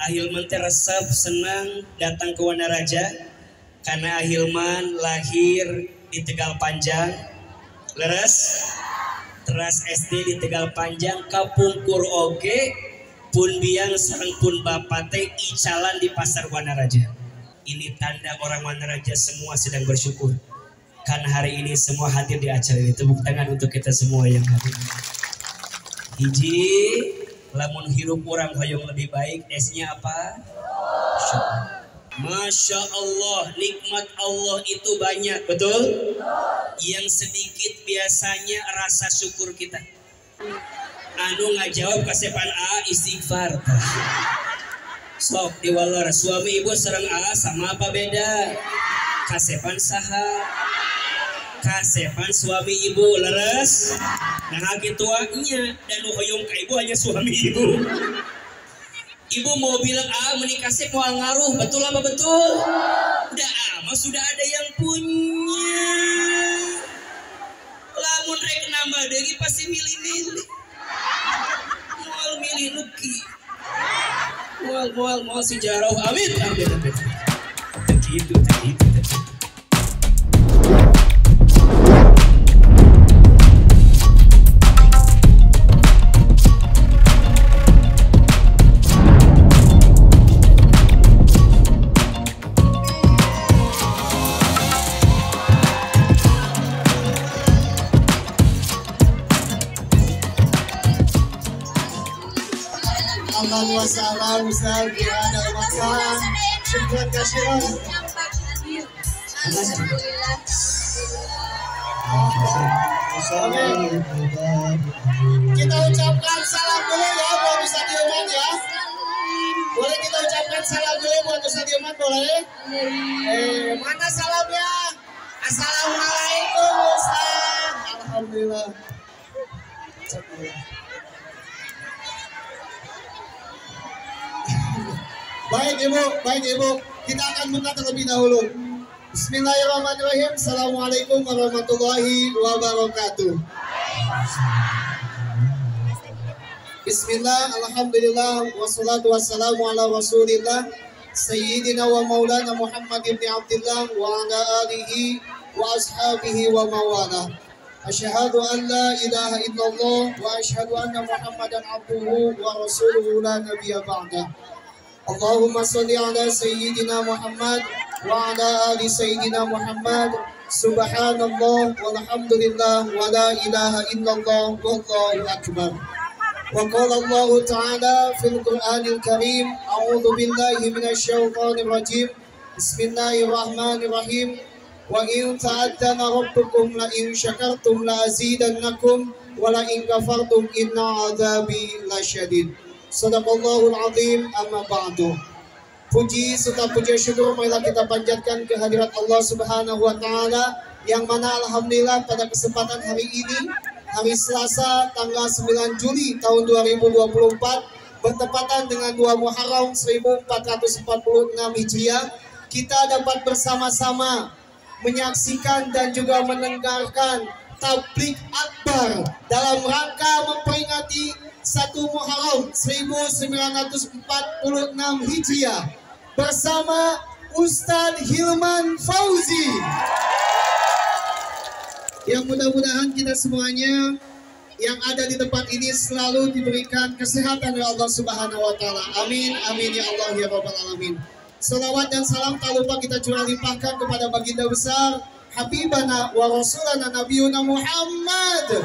Ahilman teh resep senang datang ke Wanaraja karena Ahilman lahir di Tegal Panjang, leres, teras SD di Tegal Panjang, kapungkur oge, pun biang sareng pun bapak teh icalan di pasar Wanaraja. Ini tanda orang Wanaraja semua sedang bersyukur karena hari ini semua hadir di acara ini. Tepuk tangan untuk kita semua yang hadir. Hiji, lamun hirup orang hoyong lebih baik, esnya apa? Syukur. Masya Allah, nikmat Allah itu banyak, betul? Yang sedikit biasanya rasa syukur kita. Anu ngajawab kasepan A istighfar. Sok diwalar suami ibu serang A sama apa beda? Kasepan saha? Kasepan suami ibu leres. Nah gitu nya dan hoyong ka ibu hanya suami ibu. Ibu mau bilang menikah sih mau ngaruh, betul apa betul? Udah mah sudah ada yang punya. Lamun rek nambah deui pasti milih-milih. Moal milih nuki. Moal si jarau. Amin. Gitu. Wassalam Ustaz ada makan syukur kasihan. Kita ucapkan salam dulu ya buat Ustaz Hilman ya. Boleh kita ucapkan salam dulu buat Ustaz Hilman boleh? Mana salamnya? Assalamualaikum Ustaz. Alhamdulillah. Baik ibu, kita akan buka terlebih dahulu. Bismillahirrahmanirrahim. Assalamualaikum warahmatullahi wabarakatuh. Bismillah, alhamdulillah, wassalatu wassalamu ala rasulillah Sayyidina wa maulana Muhammad ibn Abdullah wa ala alihi wa ashabihi wa mawala. Asyhadu an la ilaha illallah wa asyhadu anna Muhammadan abduhu wa rasuluhu la nabiyya ba'dah. Allahumma salli ala Sayyidina Muhammad wa ala ali Sayyidina Muhammad. Subhanallah walhamdulillah wa la ilaha illallah wallahu akbar. Wa qala Allah ta'ala fil Qur'anil Karim, a'udzu billahi minasy syaithanir rajim. Bismillahirrahmanirrahim. Wa in ta'addana rabbukum la in syakartum la azidannakum wa la in kafartum inna 'adzabi lasyadid. Sadaqallahul azim, amma ba'du. Puji serta puja syukur marilah kita panjatkan kehadirat Allah Subhanahu wa taala yang mana alhamdulillah pada kesempatan hari ini, hari Selasa tanggal 9 Juli tahun 2024 bertepatan dengan 2 Muharram 1446 Hijriah, kita dapat bersama-sama menyaksikan dan juga mendengarkan tabligh akbar dalam rangka memperingati 1 Muharram 1946 Hijriah bersama Ustadz Hilman Fauzi. Yang mudah-mudahan kita semuanya yang ada di tempat ini selalu diberikan kesehatan oleh Allah Subhanahu wa taala. Amin amin ya Allah ya rabbal alamin. Salawat dan salam tak lupa kita curah limpahkan kepada baginda besar Habibana wa Rasulana Nabiyuna Muhammad.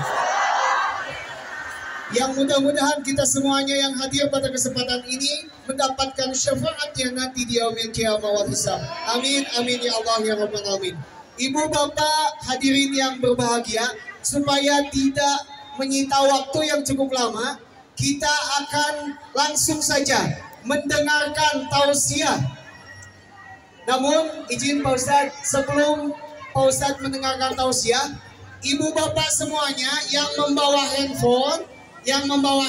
Yang mudah-mudahan kita semuanya yang hadir pada kesempatan ini mendapatkan syafaatnya nanti di yaumil qiyamah wal hisab. Amin amin ya Allah ya rabbal alamin. Ibu bapak hadirin yang berbahagia, supaya tidak menyita waktu yang cukup lama, kita akan langsung saja mendengarkan tausiah. Namun izin Pak Ustadz, sebelum Pak Ustadz mendengarkan tausiah, ibu bapak semuanya yang membawa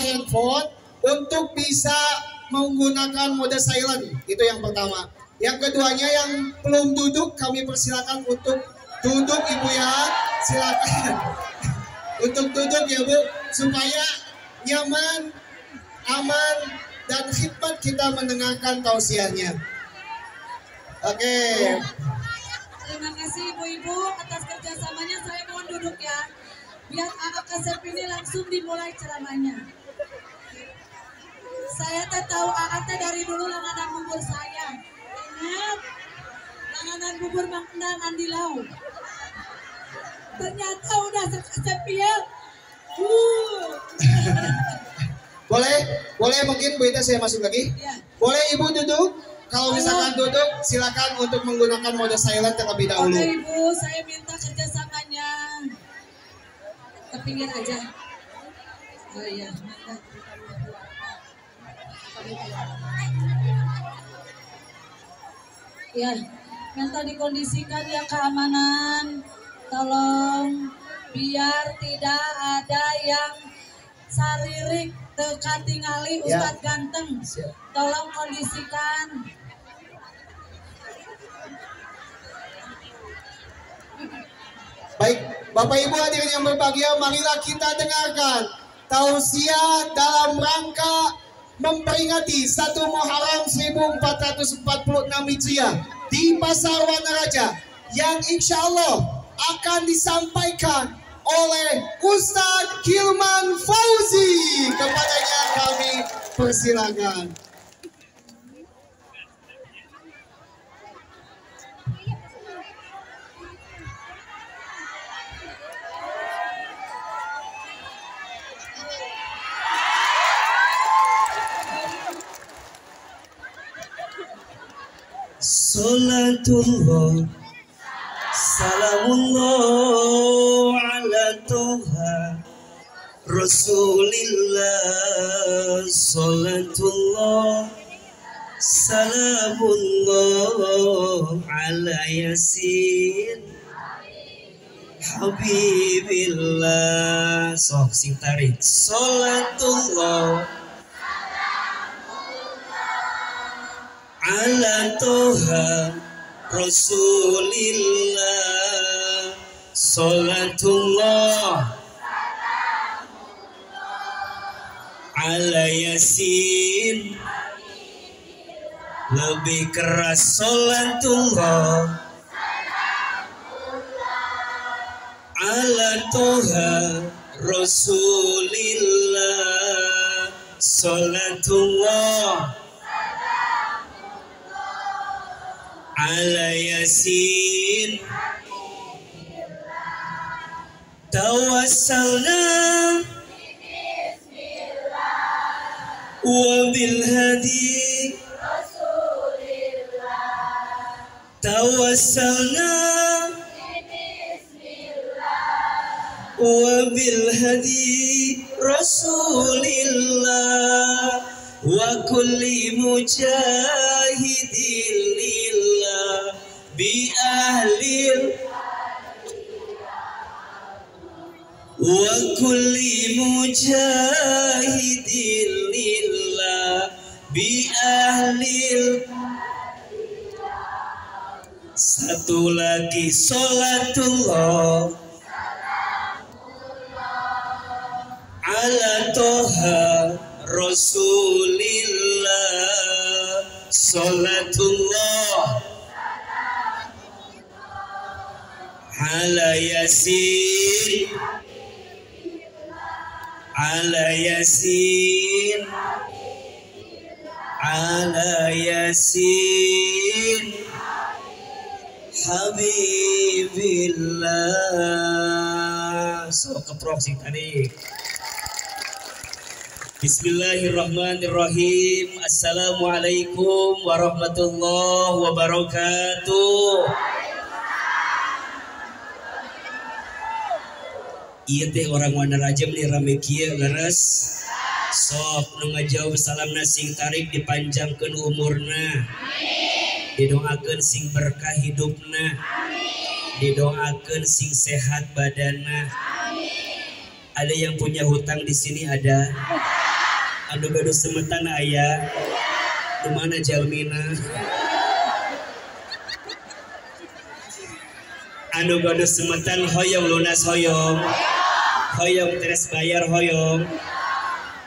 handphone untuk bisa menggunakan mode silent, itu yang pertama. Yang keduanya yang belum duduk kami persilakan untuk duduk ibu ya, silakan untuk duduk ya bu, supaya nyaman, aman, dan khidmat kita mendengarkan tausiahnya. Oke. Terima kasih ibu-ibu atas kerjasamanya. Saya mohon duduk ya, biar AA Kasep ini langsung dimulai ceramahnya. Saya tahu AA dari dulu langganan bubur saya. Ingat, langganan bubur Mang Endang Andilau. Ternyata udah sekasep ya. Boleh mungkin Bu Ita saya masuk lagi? Ya. Boleh Ibu duduk? Kalau misalkan duduk, silakan untuk menggunakan mode silent terlebih dahulu. Oke Ibu, saya minta kerjasamanya ke pinggir aja. Oh iya. Ya, minta dikondisikan ya keamanan. Tolong biar tidak ada yang saririk teka tingali Ustadz Ganteng. Tolong kondisikan. Baik, Bapak Ibu hadirin yang berbahagia, marilah kita dengarkan tausiah dalam rangka memperingati 1 Muharram 1446 Hijriah di Pasar Wanaraja yang insya Allah akan disampaikan oleh Ustadz Hilman Fauzi. Kepadanya kami persilakan. Salatullah salamullah ala Tuhan Rasulillah. Salatullah salamullah ala Yasin Habibillah. Sok sing tarik. Salatullah ala Tuhan Rasulillah. Salatullah ala Yasin. Lebih keras. Salatullah ala Tuhan Rasulillah. Salatullah ala Yasin. Tawassalna wa bil hadi tawassalna wa bil hadi Rasulillah wa kulli mujahidin lillah bi ahlil wa kulli mujahidin lillah bi ahlil. Satu lagi. Salatullah ala Toha Rasulillah. Salatullah ala Yasin ala Yasin ala Yasin Habibillah. So keprok sing tadi. Bismillahirrahmanirrahim. Assalamualaikum warahmatullahi wabarakatuh. Iya teh orang Wanaraja beli rame kieu leres. Sok nu ngajawab salamna sing tarik dipanjangkeun umurna. Didoakeun sing berkah hidupna. Didoakeun sing sehat badanna. Ada yang punya hutang di sini ada. Anu gaduh semetan aya. Di mana jalmina? Anu gaduh semetan hoyong lunas hoyong. Hoyong teres bayar hoyong.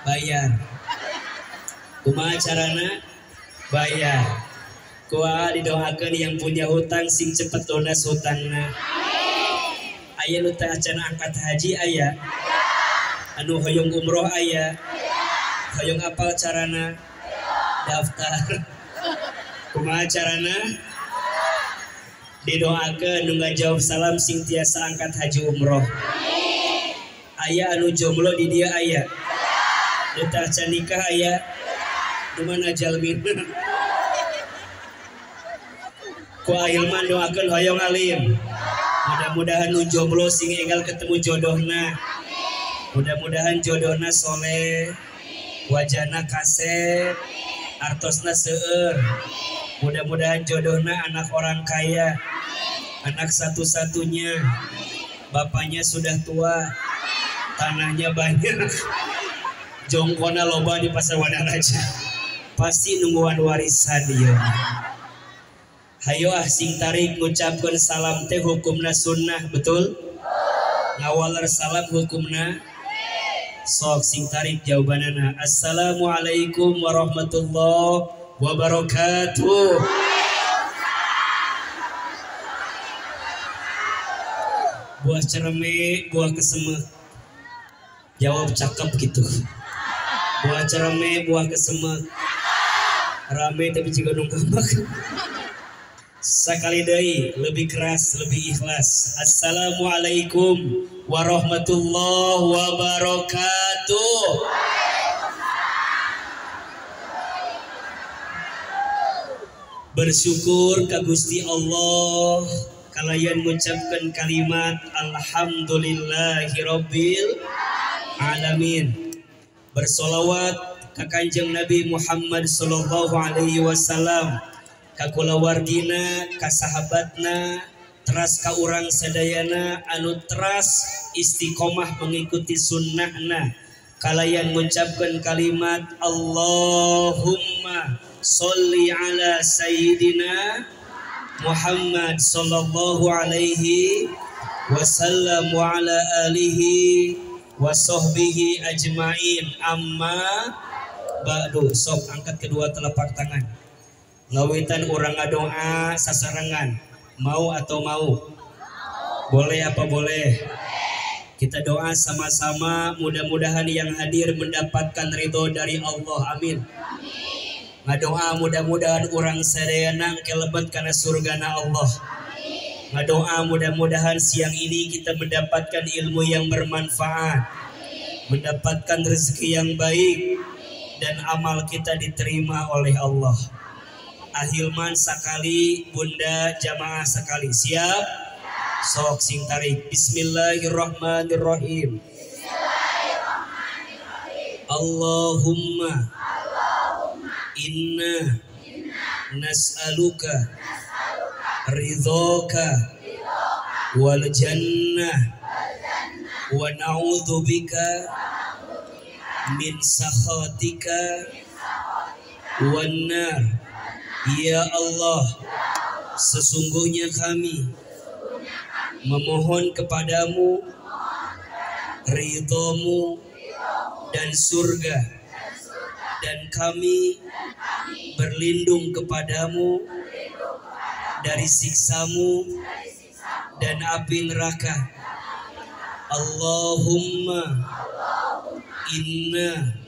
Bayar. Kumaha carana? Bayar. Kumaha didoakeun yang punya hutang sing cepet lunas hutangna. Aya nu teh acan angkat haji aya. Anu hoyong umroh aya. Hoyong apal carana? Daftar. Kumaha carana? Didoakeun nu ngajawab salam sing tiasa angkat haji umroh. Aya anu jomblo di dia aya. Nu teh acan nikah aya. Di mana jalmina? Ku ahilman doakeun hoyong alim. Mudah-mudahan nu jomblo sing enggal ketemu jodohna. Mudah-mudahan jodohna soleh, wajahna kasep, artosna seueur. Mudah-mudahan jodohna anak orang kaya, anak satu-satunya. Bapaknya sudah tua, tanahnya banyak, jongkona loba di Pasar Wanaraja. Pasti nungguan warisan dia. Hayo sing tarik ngucapkeun salam teh hukumna sunnah, betul? Ngawaler salam hukumna. Sok sing tarik jawabanana. Assalamualaikum warahmatullahi wabarakatuh. Buah cereme, buah kesemek. Jawab cakep gitu. Buah cereme, buah kesemek. Rame tapi juga nungkambak. Sekali deui lebih keras, lebih ikhlas. Assalamualaikum warahmatullahi wabarakatuh. Bersyukur ka Gusti Allah kalayan mengucapkan kalimat alhamdulillahirabbil alamin. Bersolawat ka Kanjeng Nabi Muhammad sallallahu alaihi wasallam, ka kulawargina, ka sahabatna, teras ka urang sadayana anu teras istiqomah mengikuti sunnahna kalayan mengucapkan kalimat Allahumma sholli ala sayyidina Muhammad sallallahu alaihi wasallam wa ala alihi wa sahbihi ajmain. Amma ba'du. Sok angkat kedua telapak tangan. Lawitan orang ngadoa sasarangan. Mau atau mau? Boleh apa boleh? Kita doa sama-sama, mudah-mudahan yang hadir mendapatkan ridho dari Allah. Amin. Ngadoa mudah-mudahan orang sadayana kelebet karena surgana Allah. Ngadoa mudah-mudahan siang ini kita mendapatkan ilmu yang bermanfaat, mendapatkan rezeki yang baik, dan amal kita diterima oleh Allah. Ahilman sekali, bunda jamaah sekali. Siap? Sok sing tarik. Bismillahirrahmanirrahim. Allahumma inna nas'aluka ridhoka wal jannah wa na'udzubika min sakhatika wan nar. Ya Allah, sesungguhnya kami memohon kepadamu ridhomu dan surga, dan kami berlindung kepadamu dari siksamu dan api neraka. Allahumma inna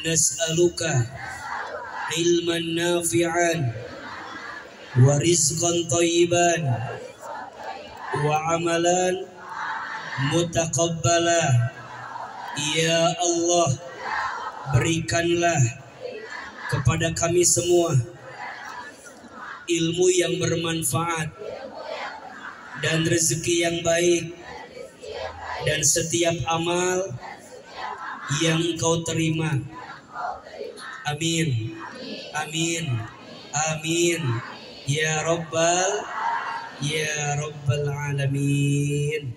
nas'aluka ilman nafi'an wa rizqan thayyiban wa amalan mutaqabbala. Ya Allah, berikanlah kepada kami semua ilmu yang bermanfaat dan rezeki yang baik dan setiap amal yang Engkau terima. Amin. Amin. Amin. Ya Rabbal Alamin.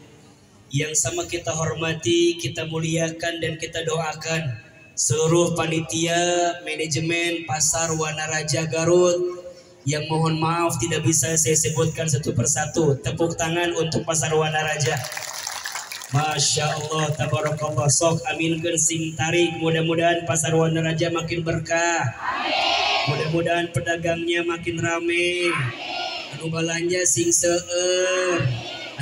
Yang sama kita hormati, kita muliakan, dan kita doakan seluruh panitia manajemen Pasar Wanaraja Garut yang mohon maaf tidak bisa saya sebutkan satu persatu. Tepuk tangan untuk Pasar Wanaraja. Masya Allah, tabarakallah. Sok aminkeun sing tarik. Mudah-mudahan pasar Wanaraja makin berkah. Mudah-mudahan pedagangnya makin rame. Anu balanja sing seueur,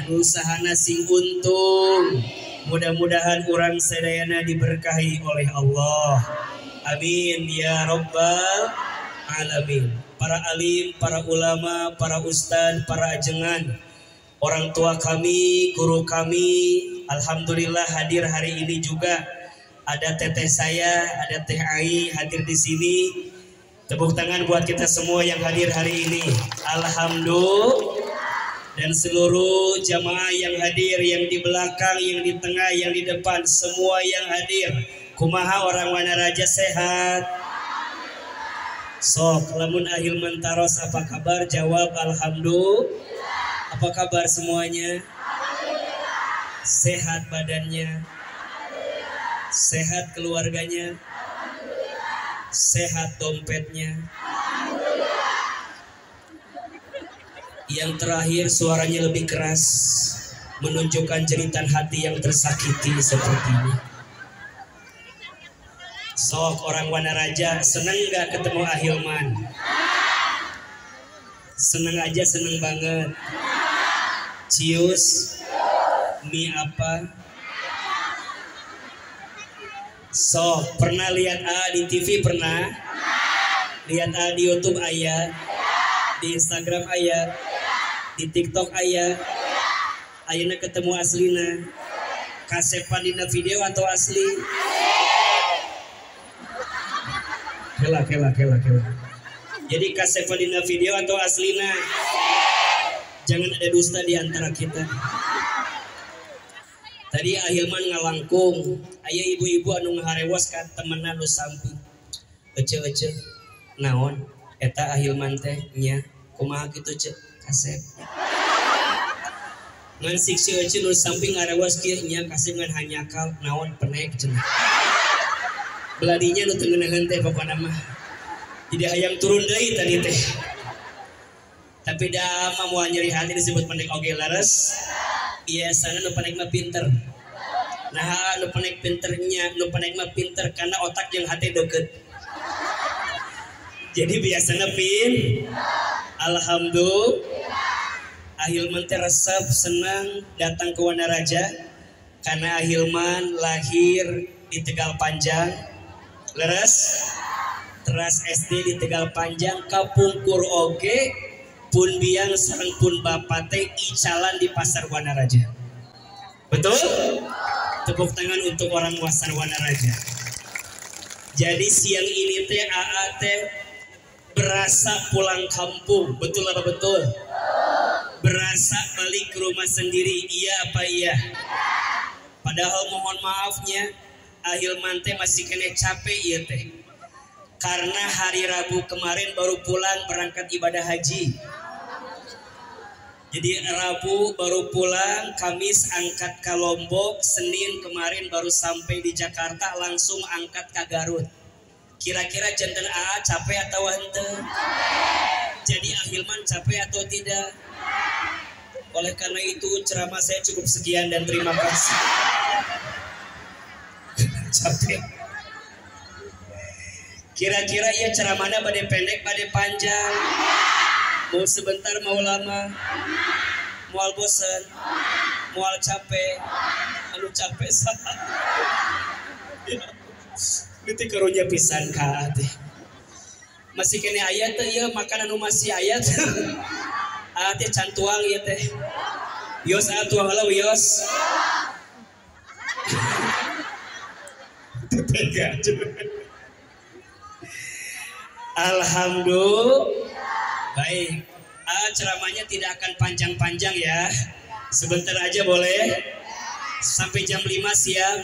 anu usahana sing untung. Mudah-mudahan urang sadayana diberkahi oleh Allah. Amin ya rabbal alamin. Para alim, para ulama, para ustadz, para ajengan, orang tua kami, guru kami, alhamdulillah hadir hari ini juga. Ada teteh saya, ada teh Ai hadir di sini. Tepuk tangan buat kita semua yang hadir hari ini. Alhamdulillah. Dan seluruh jamaah yang hadir, yang di belakang, yang di tengah, yang di depan, semua yang hadir. Kumaha orang Wanaraja sehat? Sok, lamun ahil mentaros apa kabar? Jawab alhamdulillah. Apa kabar semuanya? Sehat badannya? Sehat keluarganya? Sehat dompetnya? Yang terakhir suaranya lebih keras, menunjukkan jeritan hati yang tersakiti seperti ini. Sok orang Wanaraja, seneng gak ketemu Ahilman? Seneng aja, seneng banget. Cius, mie apa? Sok, pernah lihat A di TV pernah? Lihat A di YouTube ayah, di Instagram ayah, di TikTok ayah. Ayeuna ketemu aslina. Kasepan dina video atau asli? Kela. Jadi kasepan dina video atau aslina? Jangan ada dusta di antara kita. Tadi Ahilman ngalangkung, aya ibu-ibu anu ngaharewas ka temenan nu samping. Ece, naon? Eta Ahilman teh nya, kumaha kitu cek? Kasep. Ngan siksi ece nu samping ngarewas kieu nya kasep ngan hanyakal, naon penek cenah. Beladinya nu teu ngeunaheun teh pokona mah. Jadi hayang turun deui tadi teh. Tapi da mah moal nyeri hati disebut pendek oge laras. Biasana nu pendek mah pinter. Nah, nu pendek pinternya, nu pendek mah pinter karena otak jeung hati deukeut. Jadi biasana alhamdulillah. Ahilman teh resep senang datang ke Wanaraja karena Ahilman lahir di Tegal Panjang. Leres? Teras SD di Tegal Panjang, kapungkur oge pun biang sareng pun bapak teh icalan di pasar Wanaraja. Betul? Tepuk tangan untuk orang pasar Wanaraja. Jadi siang ini teh AA teh berasa pulang kampung. Betul apa betul? Berasa balik ke rumah sendiri. Iya apa iya? Padahal mohon maafnya Ahilman teh masih kena capek iya teh. Karena hari Rabu kemarin baru pulang berangkat ibadah haji. Jadi Rabu baru pulang, Kamis angkat ke Lombok, Senin kemarin baru sampai di Jakarta, langsung angkat ke Garut. Kira-kira jantan AA capek atau henteu? Jadi Ahilman capek atau tidak? Oleh karena itu ceramah saya cukup sekian dan terima kasih. Capek. Kira-kira ya ceramahnya bade pendek, bade panjang? Mau sebentar, mau lama? Mual bosan? Mual capek? Anu capek sah? Itu karunya pisan ka teh. Masih kene ayat teh ya makan anu masih ayat. Teh cantuang ya teh. Yos atuang heula yos. Tega. Alhamdulillah. Baik. Ceramahnya tidak akan panjang-panjang ya. Sebentar aja boleh. Sampai jam 5 siap.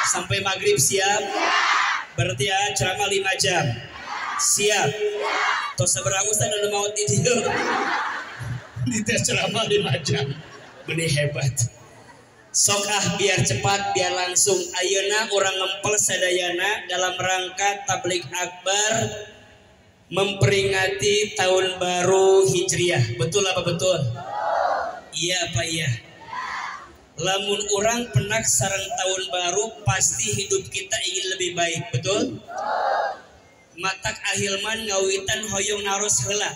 Sampai maghrib siap. Berarti ya ceramah 5 jam. Siap. Tos sabarang ustaz anu mau di dieu. Di ceramah 5 jam. Benih hebat. Sok biar cepat biar langsung. Ayeuna urang ngempel sadayana dalam rangka tabligh akbar memperingati tahun baru Hijriah. Betul apa betul? Iya apa iya? lamun orang penak sareng tahun baru pasti hidup kita ingin lebih baik, betul? Matak ahilman ngawitan hoyong naros heula.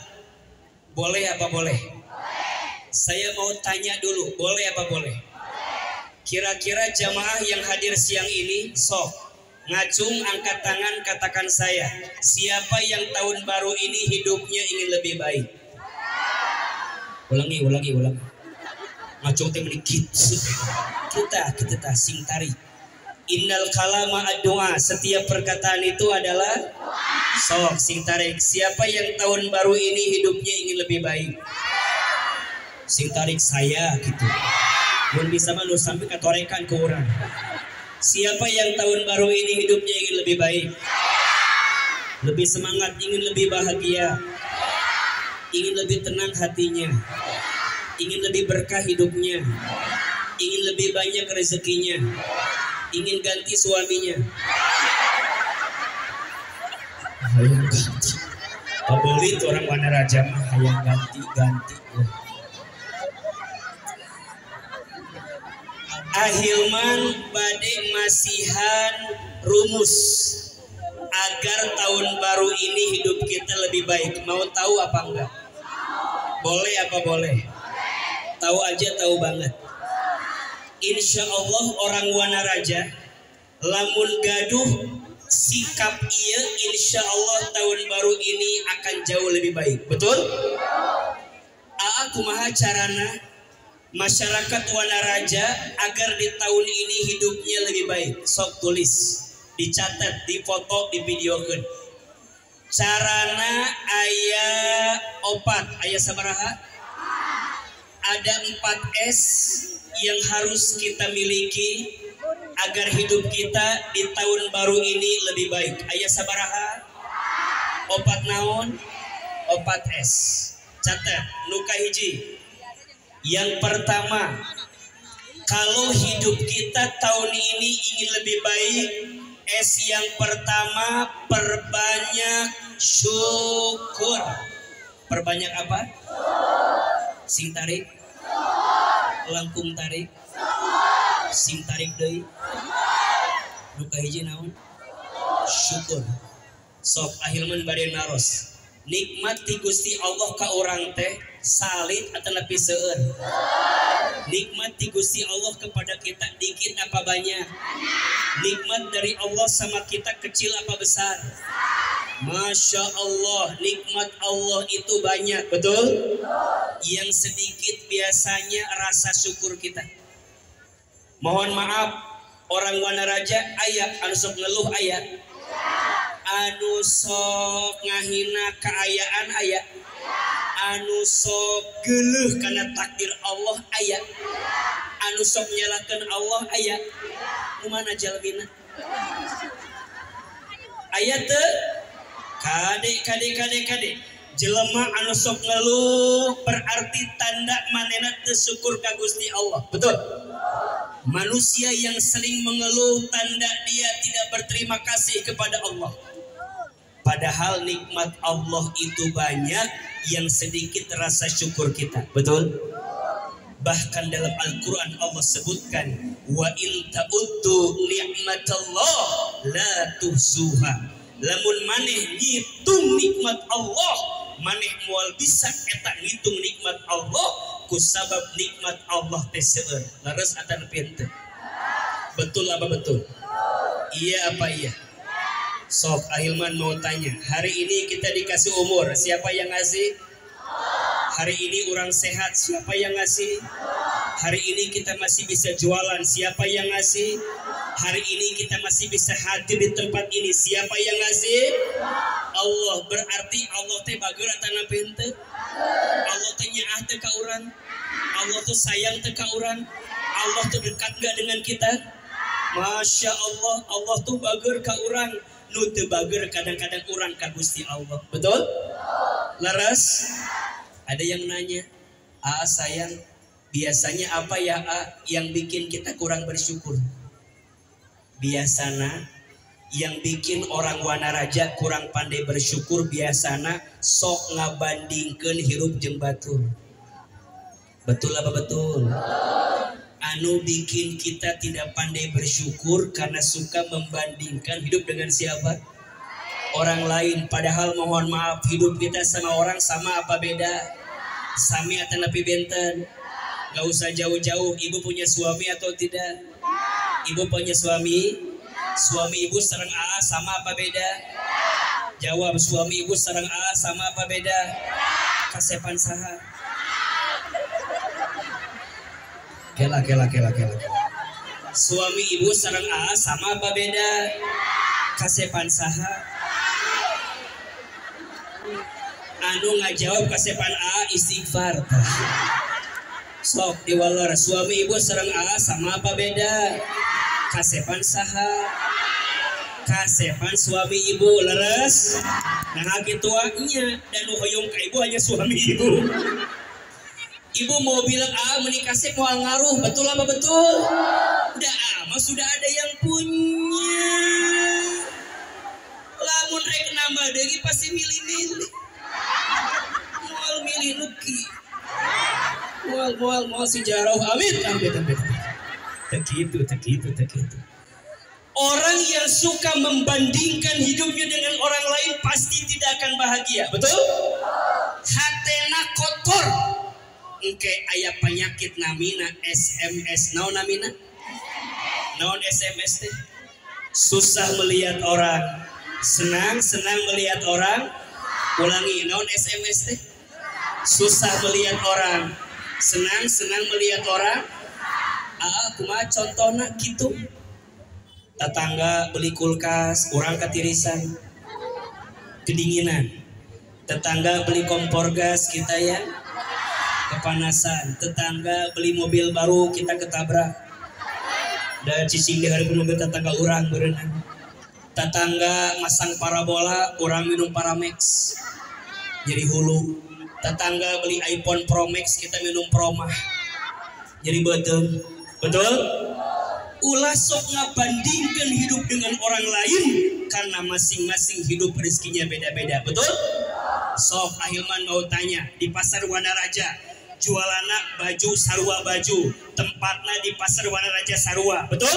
Boleh apa boleh? Saya mau tanya dulu, boleh apa boleh? Kira-kira jamaah yang hadir siang ini, sok ngacung angkat tangan katakan saya, siapa yang tahun baru ini hidupnya ingin lebih baik? Ulangi. Ngacung teh meuni kita sing tarik. Innal kalama ad-du'a, setiap perkataan itu adalah sok sing tarik. Siapa yang tahun baru ini hidupnya ingin lebih baik? Sing tarik saya gitu. Mun bisa mah nu sampai katorekan ke orang. Siapa yang tahun baru ini hidupnya ingin lebih baik? Lebih semangat, ingin lebih bahagia. Ingin lebih tenang hatinya. Ingin lebih berkah hidupnya. Ingin lebih banyak rezekinya. Ingin ganti suaminya. Hayang ganti. Pabelit orang Wanaraja mah hayang ganti. Ahilman bade masihan rumus agar tahun baru ini hidup kita lebih baik. Mau tahu apa enggak? Boleh apa boleh? Tahu aja, tahu banget. Insya Allah orang Wanaraja lamun gaduh sikap iya, insya Allah tahun baru ini akan jauh lebih baik. Betul? Kumaha carana masyarakat Wanaraja agar di tahun ini hidupnya lebih baik? Sok tulis, dicatat, difoto, divideokeun. Carana aya opat, aya sabaraha? Ada 4S yang harus kita miliki agar hidup kita di tahun baru ini lebih baik. Aya sabaraha? Opat naon? 4S. Catat, nuka hiji. Yang pertama, kalau hidup kita tahun ini ingin lebih baik, S yang pertama, perbanyak syukur. Perbanyak apa? Sing tarik, langkung tarik, sing tarik deui. Nuka hiji naon? Syukur. Sok ahilman bade naros. Nikmat ti Gusti Allah ka urang teh salit atau nepi seueur? Nikmat di Gusti Allah kepada kita dikit apa banyak? Nikmat dari Allah sama kita kecil apa besar? Masya Allah, nikmat Allah itu banyak, betul? Yang sedikit biasanya rasa syukur kita. Mohon maaf, orang Wanaraja aya anu sok ngeluh aya, anu sok ngahina kaayaan aya, anu sok geuleuh karena takdir Allah aya, anu sok nyalakeun Allah aya. Kumaha jalmina? Aya teu? Kade. Jelema anu sok ngeluh berarti tanda manehna teu syukur ka Gusti Allah. Betul? Manusia yang sering mengeluh tanda dia tidak berterima kasih kepada Allah. Padahal nikmat Allah itu banyak, yang sedikit rasa syukur kita. Betul? Bahkan dalam Al-Quran Allah sebutkan, wa in ta'uddu ni'matallah la tuhsuha. Lamun maneh ngitung nikmat Allah, maneh moal bisa eta ngitung nikmat Allah kusabab nikmat Allah teh seueur. Leres atan pinte. Betul apa betul? Iya apa iya? Sok ahilman mau tanya, hari ini kita dikasih umur, siapa yang ngasih? Hari ini orang sehat, siapa yang ngasih? Hari ini kita masih bisa jualan, siapa yang ngasih? Hari ini kita masih bisa hadir di tempat ini, siapa yang ngasih? Allah. Berarti Allah teh bageura tanah pente. Allah teh nyaah teh ka urang. Allah tuh sayang teh ka urang. Allah tuh dekat gak dengan kita? Masya Allah, Allah tuh bageur ka urang. Nu teu bageur kadang-kadang urang ka Gusti Allah. Betul? Laras? Ada yang nanya, sayang, biasanya apa ya yang bikin kita kurang bersyukur? Biasana yang bikin orang Wanaraja kurang pandai bersyukur, biasana sok ngabandingkeun hirup jeung batur. Betul apa betul? anu bikin kita tidak pandai bersyukur karena suka membandingkan hidup dengan siapa? Orang lain. Padahal mohon maaf, hidup kita sama orang sama apa beda? Sami atau napi benten? Gak usah jauh-jauh. Ibu punya suami atau tidak? Ibu punya suami? Suami ibu sareng AA sama apa beda? Jawab, suami ibu sareng AA sama apa beda? Kasepan saha? Kela. Suami ibu sareng AA sama apa beda? Kasepan saha? Anu ngajawab kasepan AA istighfar. Sok diwalar, suami ibu sareng AA sama apa beda? Kasepan saha? Kasepan suami ibu leres. Nah gitu nya dan hoyong ka ibu hanya suami ibu. Ibu mau bilang menikah kasep mau ngaruh, betul apa betul? Udah mah sudah ada yang punya. Lamun rek nambah deui pasti milih-milih. Moal milih nuki. Moal si jarau amit. Tak gitu. Orang yang suka membandingkan hidupnya dengan orang lain pasti tidak akan bahagia, betul? Hatena kotor. Engke aya penyakit namina SMS. Naon namina? Naon SMS teh? Susah melihat orang, senang melihat orang. Ulangi, naon SMS teh? Susah melihat orang, senang melihat orang. Kumaha contohna gitu? Tetangga beli kulkas, orang ketirisan, kedinginan. Tetangga beli kompor gas, kita ya kepanasan. Tetangga beli mobil baru, kita ketabrak. Dan cicing di hari mobil tetangga orang berenang. Tetangga masang parabola, orang minum Paramex, jadi hulu. Tetangga beli iPhone Pro Max, kita minum Promah, jadi betul. Ulah sok ngabandingkan hidup dengan orang lain karena masing-masing hidup rezekinya beda-beda, betul? Sok Ahilman mau tanya, di pasar Wanaraja jualana baju sarua baju, tempatnya di pasar Wanaraja sarua, betul?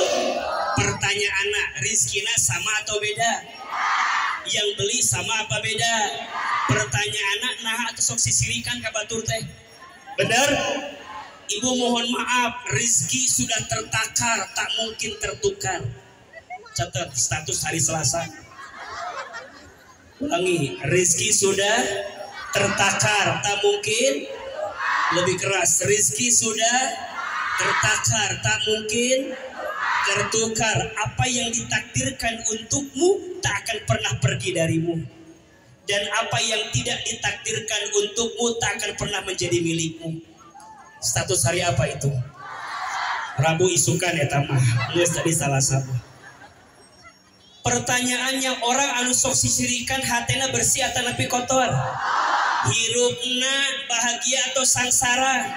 Pertanyaannya, rizkina sama atau beda? Yang beli sama apa beda? Pertanyaannya, nah atau sok sisirikan ka batur teh? Bener? Ibu mohon maaf, rizki sudah tertakar, tak mungkin tertukar. Catat status hari Selasa. Ulangi, rizki sudah tertakar, tak mungkin. Lebih keras, rizki sudah tertakar, tak mungkin tertukar. Apa yang ditakdirkan untukmu tak akan pernah pergi darimu. Dan apa yang tidak ditakdirkan untukmu tak akan pernah menjadi milikmu. Status hari apa itu? Rabu isukan ya tamah. Nulis tadi salah satu. Pertanyaannya, orang anu sok sisirikan hatena bersih atau lebih kotor? Hirupna bahagia atau sangsara?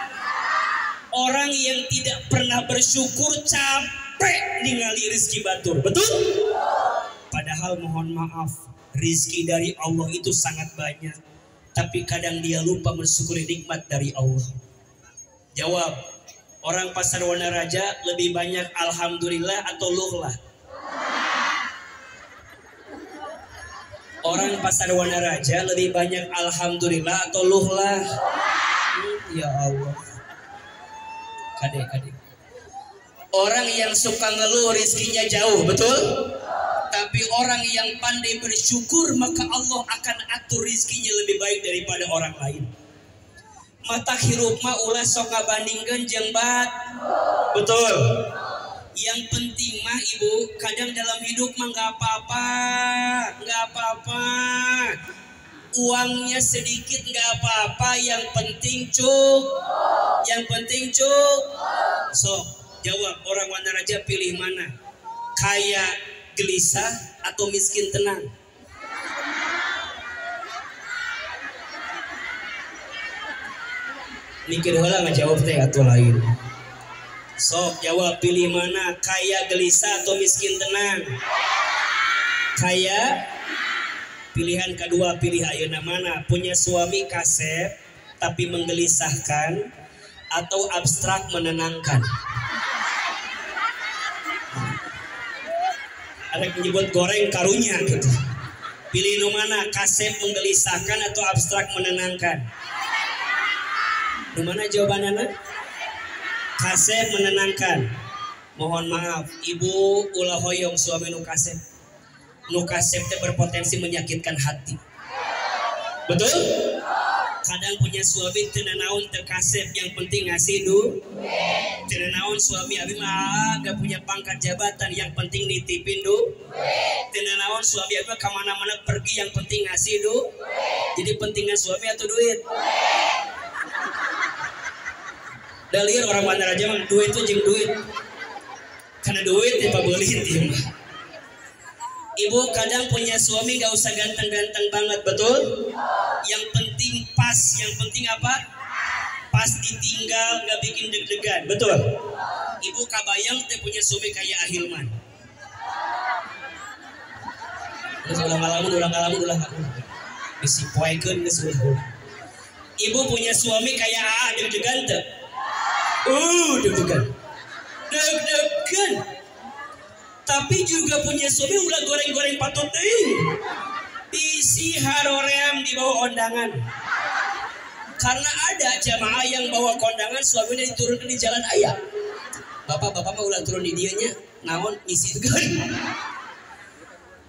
Orang yang tidak pernah bersyukur capek ningali rezeki batur, betul? Padahal mohon maaf, rezeki dari Allah itu sangat banyak, tapi kadang dia lupa mensyukuri nikmat dari Allah. Jawab, orang pasar Wanaraja lebih banyak alhamdulillah atau luhlah? Orang pasar Wanaraja lebih banyak alhamdulillah atau luhlah? Ya Allah. Kade. Orang yang suka ngeluh rizkinya jauh, betul? Tapi orang yang pandai bersyukur maka Allah akan atur rizkinya lebih baik daripada orang lain. Mata hirup mah ulah sok ngabandingkeun jeung betul. Yang penting mah ibu, kadang dalam hidup mah nggak apa-apa. Uangnya sedikit nggak apa-apa, yang penting cuk. Sok jawab, orang Wanaraja pilih mana? Kaya gelisah atau miskin tenang? Mikir heula ngajawab teh atuh lain. Sok jawab, pilih mana? Kaya gelisah atau miskin tenang? Kaya. Pilihan kedua, pilih ayeuna mana? Punya suami kasep tapi menggelisahkan atau abstrak menenangkan? Ada yang menyebut goreng karunya gitu. Pilih nu mana, kasep menggelisahkan atau abstrak menenangkan? Nu mana jawabannya? Kasep menenangkan. Mohon maaf, ibu ulah hoyong suami nu kasep. Nu kasep teh berpotensi menyakitkan hati. Betul? Kadang punya suami teu naon teu kasep, yang penting ngasih duit. Teu naon suami abi mah gak punya pangkat jabatan, yang penting nitipin duit. Teu naon suami abi ka mana-mana pergi, yang penting ngasih duit. Jadi pentingnya suami atau duit? Da lieur orang Bandar aja mah duit itu jeung duit. Karena duit ya pabeulin ieu mah. Ibu kadang punya suami gak usah ganteng-ganteng banget, betul? Yang penting pas, yang penting apa? Pas ditinggal gak bikin deg-degan, betul? Ibu kabayang teh punya suami kayak Ahilman. Ulang ngalamun. Bisi poekeun geus ulah. Ibu punya suami kayak AA deg-degan teh? Deg-degan. Deg-degan. Tapi juga punya suami ulah goreng-goreng patut teuing. Isi haroream di bawah kondangan. Karena ada jamaah yang bawa kondangan suaminya diturunkan di jalan ayah. Bapak mah ulah turun di dianya, naon isi kan.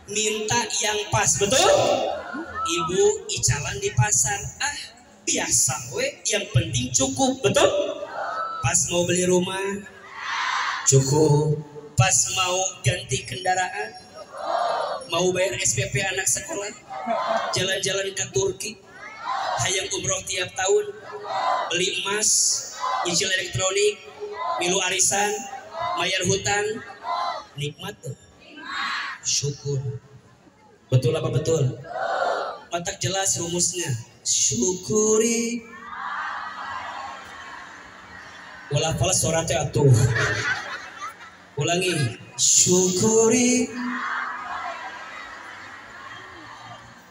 Minta yang pas, betul? Ibu icalan di pasar. Biasa we, yang penting cukup, betul? Pas mau beli rumah cukup. Pas mau ganti kendaraan, mau bayar SPP anak sekolah, jalan-jalan ke Turki, hayang umroh tiap tahun, beli emas, nyicil elektronik, milu arisan, bayar hutang, nikmat tuh, syukur. Betul apa betul? Matak jelas rumusnya, syukuri. Ulah falas suratnya atuh. Ulangi, syukuri.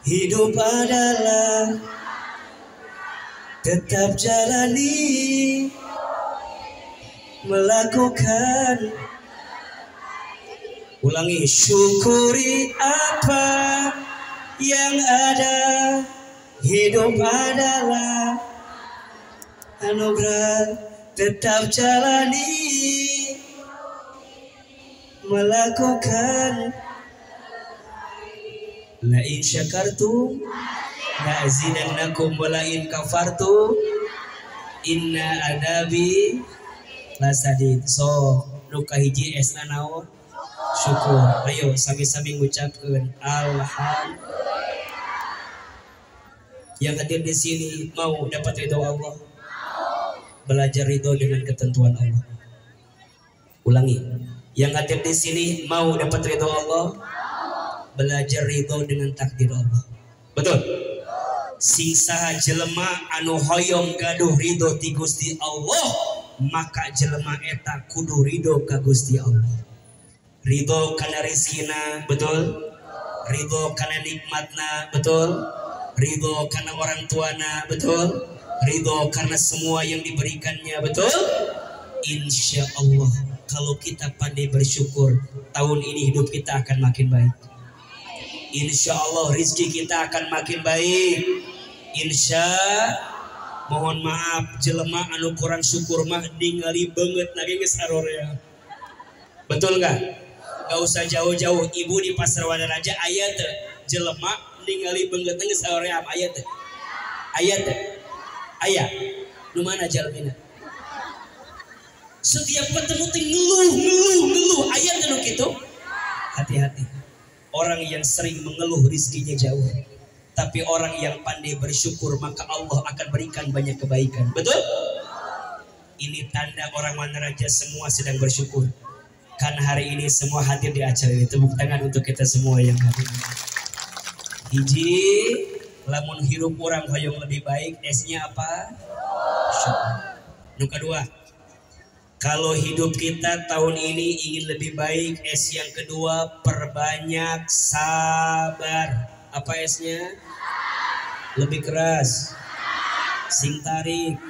Hidup adalah tetap jalani, melakukan. Ulangi, syukuri apa yang ada. Hidup adalah anugerah, tetap jalani, melakukan. La in syakartum la azidannakum wa la in kafartum inna adabi lasadid. So nu kahiji esna naon? Syukur. Ayo sami-sami ngucapkeun alhamdulillah. Yang hadir di sini mau dapat ridho Allah, belajar ridho dengan ketentuan Allah. Ulangi, yang hadir di sini mau dapat ridho Allah, belajar ridho dengan takdir Allah. Betul? Sing saha jelema anu hoyong gaduh ridho ti Gusti Allah, maka jelema eta kudu ridho ka Gusti Allah. Ridho kana rizkina, betul? Ridho kana nikmatna, betul? Ridho karena orang tuana, betul? Ridho karena semua yang diberikannya, betul? Insya Allah kalau kita pandai bersyukur, tahun ini hidup kita akan makin baik. Insya Allah rizki kita akan makin baik. Insya, mohon maaf jelema anu kurang syukur mah ningali banget nage geus arorea. Betul nggak? Gak usah jauh-jauh, ibu di pasar Wadaraja aya teu jelema ningali banget geus arorea aya teu? Aya teu? Aya. Nu mana jalmina? Setiap ketemu teh ngeluh, aya teu nu kitu? Hati-hati. Orang yang sering mengeluh rizkinya jauh, tapi orang yang pandai bersyukur maka Allah akan berikan banyak kebaikan. Betul? Ini tanda orang Wanaraja semua sedang bersyukur. Karena hari ini semua hadir di acara ini. Tepuk tangan untuk kita semua yang hadir. Hiji, lamun hirup orang hoyong lebih baik, esnya apa? Syukur. Yang kedua, kalau hidup kita tahun ini ingin lebih baik, es yang kedua perbanyak sabar. Apa esnya? Lebih keras. Sing tarik.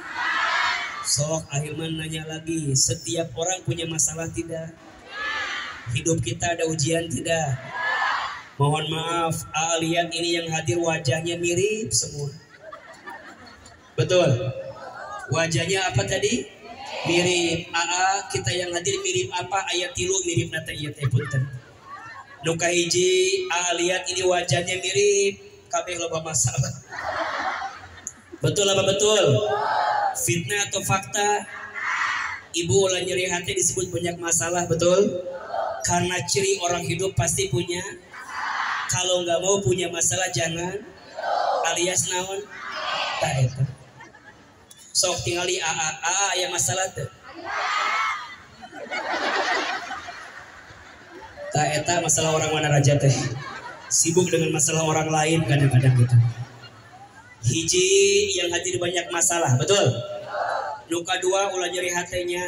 Sok Ahilman nanya lagi, setiap orang punya masalah tidak? Hidup kita ada ujian tidak? Mohon maaf, lihat ini yang hadir wajahnya mirip semua. Betul. Wajahnya apa tadi? Mirip. Kita yang hadir mirip apa? Ayat tilu mirip nata ayat punten. Nuka hiji, lihat ini wajahnya mirip. Kabeh loba masalah. Betul apa betul? Fitnah atau fakta? Ibu ulah nyeri hati disebut banyak masalah, betul? Karena ciri orang hidup pasti punya. Kalau nggak mau punya masalah jangan. Alias naon? Tak itu. Sok tingali ya masalah tuh. Tak eta masalah orang mana raja teh. Sibuk dengan masalah orang lain kadang-kadang gitu. Hiji yang hadir banyak masalah, betul? Nuka dua ulah nyeri hatinya.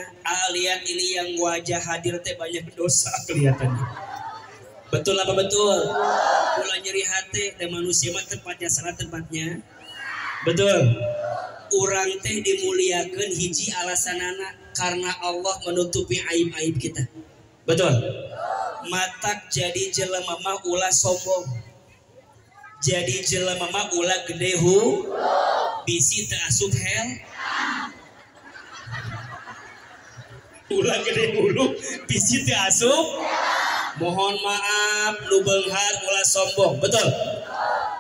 Lihat ini yang wajah hadir teh banyak dosa kelihatannya. Betul apa betul? Ulah nyeri hati dan manusia mah tempatnya salah tempatnya. Betul. Urang teh dimuliakeun hiji alasanana karena Allah menutupi aib-aib kita. Betul. Matak jadi jelema mah ulah sombong. Jadi jelema mah ulah gede bisi teu asup hel. Ulah gede hulu bisi teu asup. Mohon maaf nu beunghar ulah sombong. Betul.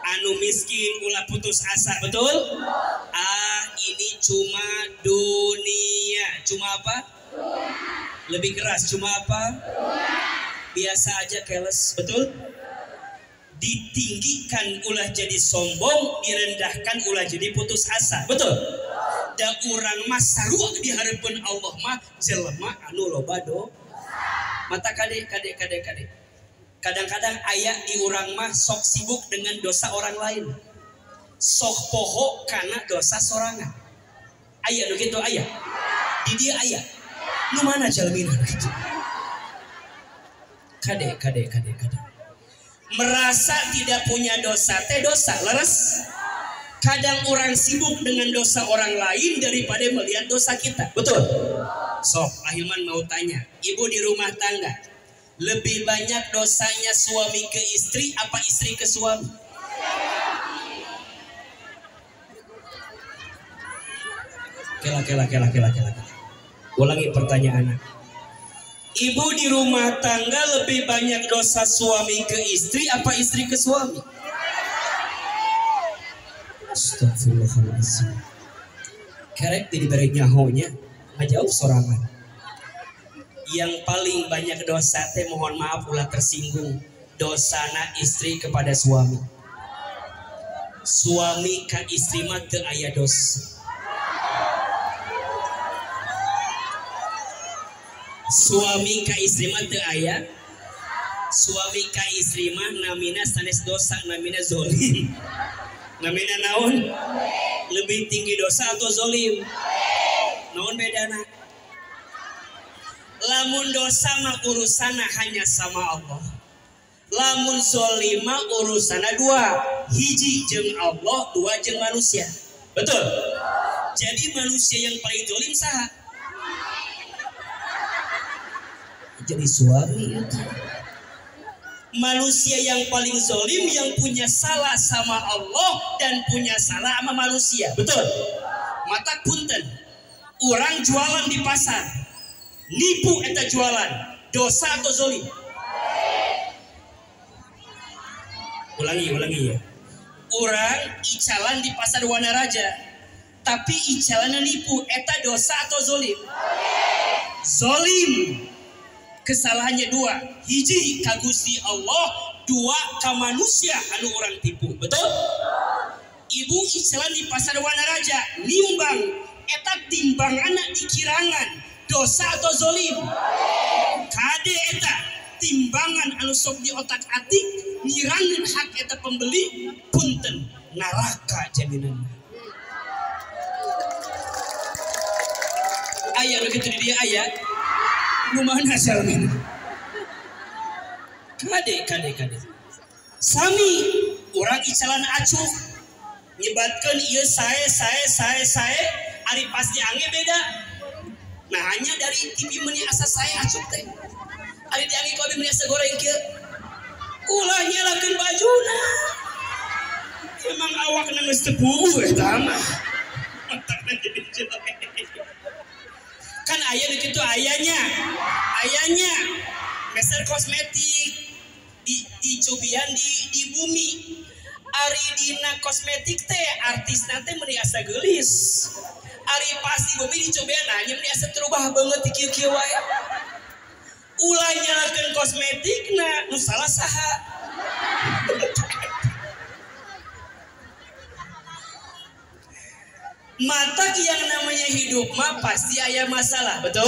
Anu miskin ulah putus asa. Betul. Ini cuma dunia. Cuma apa? Lebih keras. Cuma apa? Biasa aja keles. Betul. Ditinggikan ulah jadi sombong, direndahkan ulah jadi putus asa. Betul. Da urang mah sarua di harapan Allah mah jelema anu loba do. Mata kade. Kadang-kadang aya di urang mah sok sibuk dengan dosa orang lain. Sok poho karena dosa sorangan. Aya nu kitu aya. Di dia aya. Nu mana jalmina kitu? Kade. Merasa tidak punya dosa teh dosa, leres. Kadang orang sibuk dengan dosa orang lain daripada melihat dosa kita. Betul. Sok, Ahilman mau tanya, ibu di rumah tangga lebih banyak dosanya suami ke istri apa istri ke suami? Kela. Ulangi pertanyaannya. Ibu di rumah tangga lebih banyak dosa suami ke istri apa istri ke suami? Astagfirullahaladzim. Kerek diberi nyahonya ngajauh sorangan. Yang paling banyak dosa teh mohon maaf ulah tersinggung. Dosana istri kepada suami. Suami ka istri mah teu aya dosa. Suami ka istri mah teu aya. Suami ka istri mah namina sanes dosa, namina zolim. Namina naon? Lebih tinggi dosa atau zolim? Naon bedana? Lamun dosa mah urusana hanya sama Allah. Lamun zolim mah urusana dua, hiji jeung Allah, dua jeung manusia. Betul? Jadi manusia yang paling zolim saha? Jadi suami itu. Manusia yang paling zolim yang punya salah sama Allah dan punya salah sama manusia. Betul. Mata punten. Orang jualan di pasar, nipu eta jualan, dosa atau zolim? Ulangi ya. Orang icalan di pasar Wanaraja, tapi icalannya nipu, eta dosa atau zolim? Zolim. Kesalahannya dua, hiji ka Gusti Allah, dua ka manusia anu orang tipu. Betul? Ibu icalan di pasar Wanaraja, nimbang, eta timbanganna dikirangan, dosa atau zolim? Kade eta timbangan anu sok di otak atik, nirangin hak eta pembeli, punten neraka jaminan. Aya begitu di dia aya. Rumahna salmin. Kade. Sami orang icalan acuh nyebatkeun ieu sae ari pas diange beda. Nah hanya dari TV meni asa saya acuh teh. Ari diangi ku abi biasa goreng kieu. Ulah nyalakeun bajuna. Emang awakna geus teu puguh eta mah. Matakna jadi jelek. Kan aya di kitu ayanya meser kosmetik di cobian di bumi. Ari dina kosmetik teh artis teh meuni asa geulis. Ari pas di bumi di cobian nya meuni asa terubah banget di kieu-kieu wae. Ulah nyalakeun kosmetikna nu salah saha. Mata yang namanya hidup mah pasti aya masalah, betul?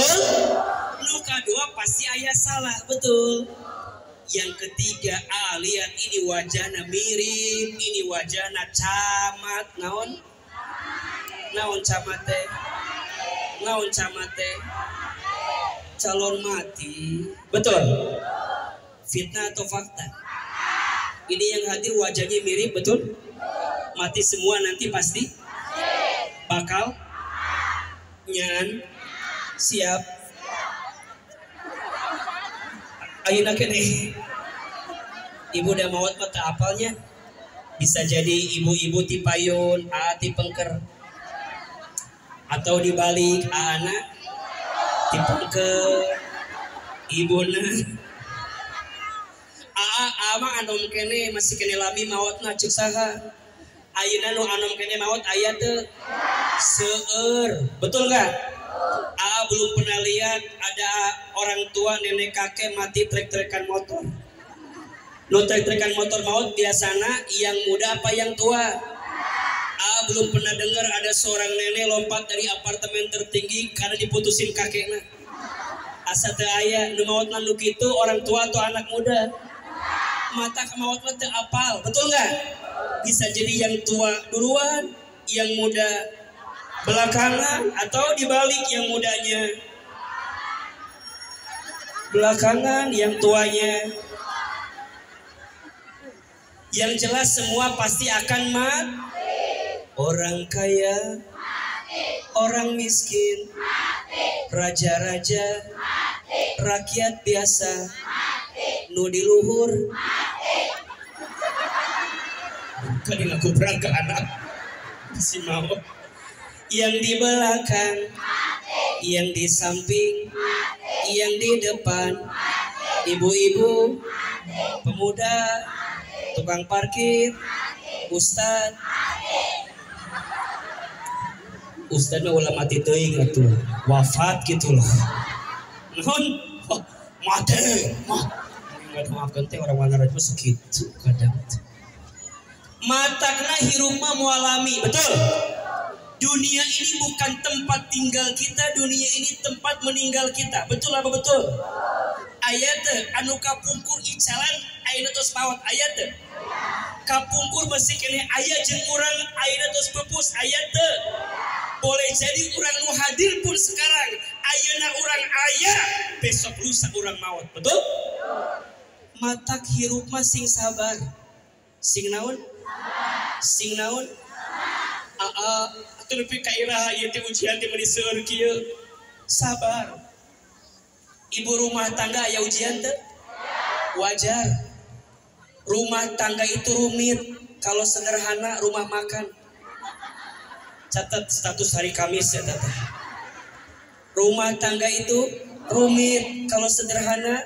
Nu kadua pasti aya salah, betul? Yang ketiga, lihat ini wajahna mirip, ini wajahna camat, naon camat teh? Naon camat teh? Calon mati, betul? Fitnah atau fakta? Ini yang hadir wajahnya mirip, betul? Mati semua nanti pasti bakal nyan siap. Ayeuna keneh ibu da maot mah teu apalnya. Bisa jadi ibu-ibu ti payun, ti pengker. Atau dibalik anak ti pengker. Ibuna mah anom keneh masih keneh lami maotna ceuk saha. Ayeuna nu anom keneh maot aya teu? Seueur, betul nggak? Belum pernah lihat ada orang tua nenek kakek mati trek-trekan motor. Nu trek-trekan motor maut biasana yang muda apa yang tua? Belum pernah dengar ada seorang nenek lompat dari apartemen tertinggi karena diputusin kakeknya. Asa teu aya nu maotna nu kitu orang tua atau anak muda? Mata ka maot mah teu apal, betul nggak? Bisa jadi yang tua duluan, yang muda belakangan, atau dibalik yang mudanya belakangan, yang tuanya. Yang jelas semua pasti akan mati. Orang kaya, orang miskin, raja-raja, rakyat biasa, nu di luhur kan ngaku berangkat anak si mau. Yang di belakang, yang di samping, yang di depan, ibu-ibu, pemuda, tukang parkir, ustad mah ulah mati teuing atuh, wafat gitu loh. Naon? Mati. Maafkeun teh orang Wanaraj mah sakitu kadang. Matakna hirup mah mualami, betul? Dunia ini bukan tempat tinggal kita, dunia ini tempat meninggal kita. Betul apa betul? Ayat anu kapungkur icalan ayeuna tos maot ayat kapungkur masih kene aya jeung urang ayeuna tos pupus ayat boleh jadi urang nu hadir pun sekarang ayeuna urang aya besok lusa urang maot. Betul? Matak hirup mah sing sabar. Sing naon? Sing naon? Tapi kairah ieu teh ujian teh meuli seueur kieu. Sabar. Ibu rumah tangga aya ujian teh? Wajar. Rumah tangga itu rumit. Kalau sederhana rumah makan. Catat status hari Kamis ya tata. Rumah tangga itu rumit. Kalau sederhana,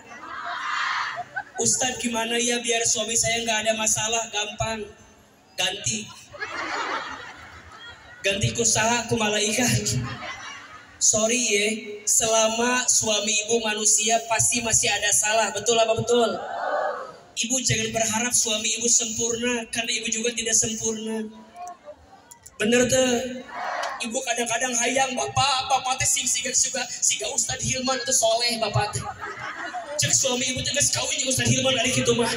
Ustadz gimana ya biar suami saya nggak ada masalah? Gampang. Ganti kusaha ku malaikat. Sorry ya, selama suami ibu manusia pasti masih ada salah. Betul apa betul? Ibu jangan berharap suami ibu sempurna, karena ibu juga tidak sempurna. Bener tuh. Ibu kadang-kadang hayang bapak teh siga Ustadz Hilman itu soleh bapak teh. Cek suami ibu teh geus kawin jeung Ustadz Hilman ari kitu mah.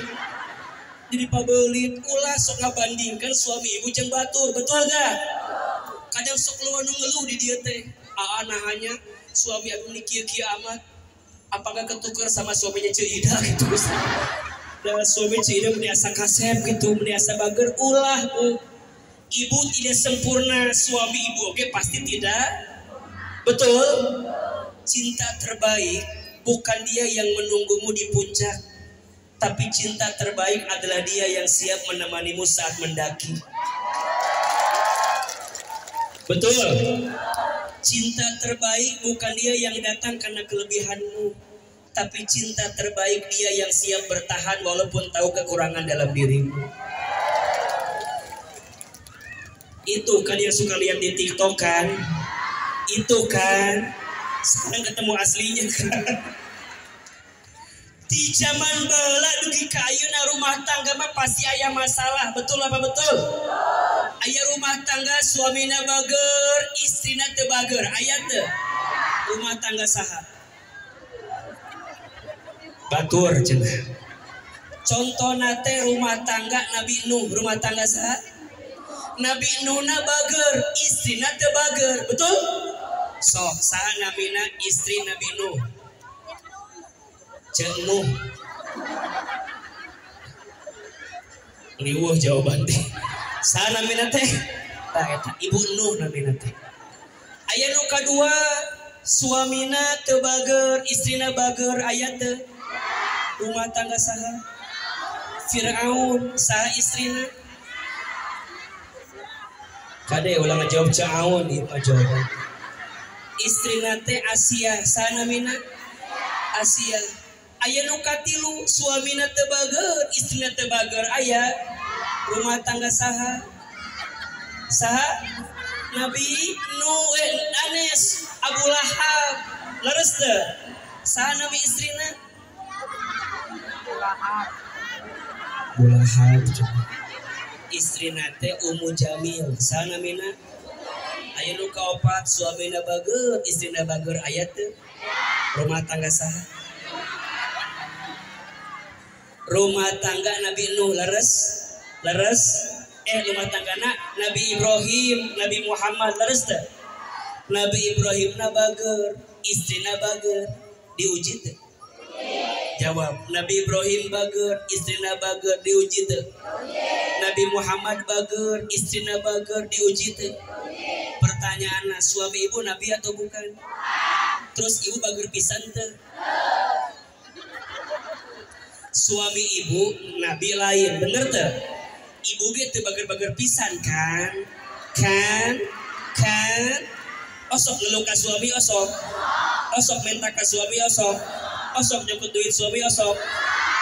Jadi pabelit ulah sok ngabandingkan suami ibu jeung batur, betul gak? Kadang sok lu ngeluh di dieu teh. Hanya suami aku ini kieu-kieu amat. Apakah ketukar sama suaminya Ceuida gitu? Dan suami Ceuida meniasa kasep gitu, meniasa bager ulah. Ibu tidak sempurna, suami ibu oke pasti tidak. Betul? Cinta terbaik bukan dia yang menunggumu di puncak, tapi cinta terbaik adalah dia yang siap menemanimu saat mendaki. Betul. Cinta terbaik bukan dia yang datang karena kelebihanmu, tapi cinta terbaik dia yang siap bertahan walaupun tahu kekurangan dalam dirimu. Itu kan yang suka lihat di TikTok kan? Itu kan sekarang ketemu aslinya kan? Di zaman bala dugi kayu na rumah tangga mah pasti aya masalah. Betul apa betul? Aya rumah tangga suamina bager, istrina teu bager. Aya teu? Rumah tangga saha? Batur cenah. Contohna teh rumah tangga Nabi Nuh, rumah tangga saha? Nabi Nuh na bager, istrina teu bager. Betul? Sok saha namina istri Nabi Nuh? Cek Nuh. Liwuh jawaban teh. Saha namina teh? Tah eta Ibu Nuh namina teh. Aya nu kadua suamina teu bager, istrina bager, aya teu? Rumah tangga saha? Firaun, saha istrina? Kade ulah ngajawab Caaun ieu jawaban. Istrina teh Asia, saha namina? Asia. Aya nu katilu suamina teu bager, istrina teu bager, aya? Rumah tangga saha? Saha? Nabi Nuh, Anes, Abu Lahab. Leres teu? Saha nami istrina? Abu Lahab. Istrina teh Ummu Jamil. Saha namina? Aya nu kaopat suamina bager, istrina bager, aya teu? Rumah tangga saha? Rumah tangga Nabi Nuh leres, leres. Rumah tanggana Nabi Ibrahim, Nabi Muhammad leres teh. Nabi Ibrahim na bager, istrina bager, diuji teh. Jawab. Nabi Ibrahim bager, istrina bager, diuji teh. Nabi Muhammad bager, istrina bager, diuji teh. Pertanyaanna, suami ibu nabi atau bukan? Terus ibu bager pisan teh? Suami ibu nabi lain, bener teh? Ibu gitu bager-bager pisan kan? Kan? Osok ngeluh ka suami osok. Osok minta ka suami osok. Osok nyokot duit suami osok.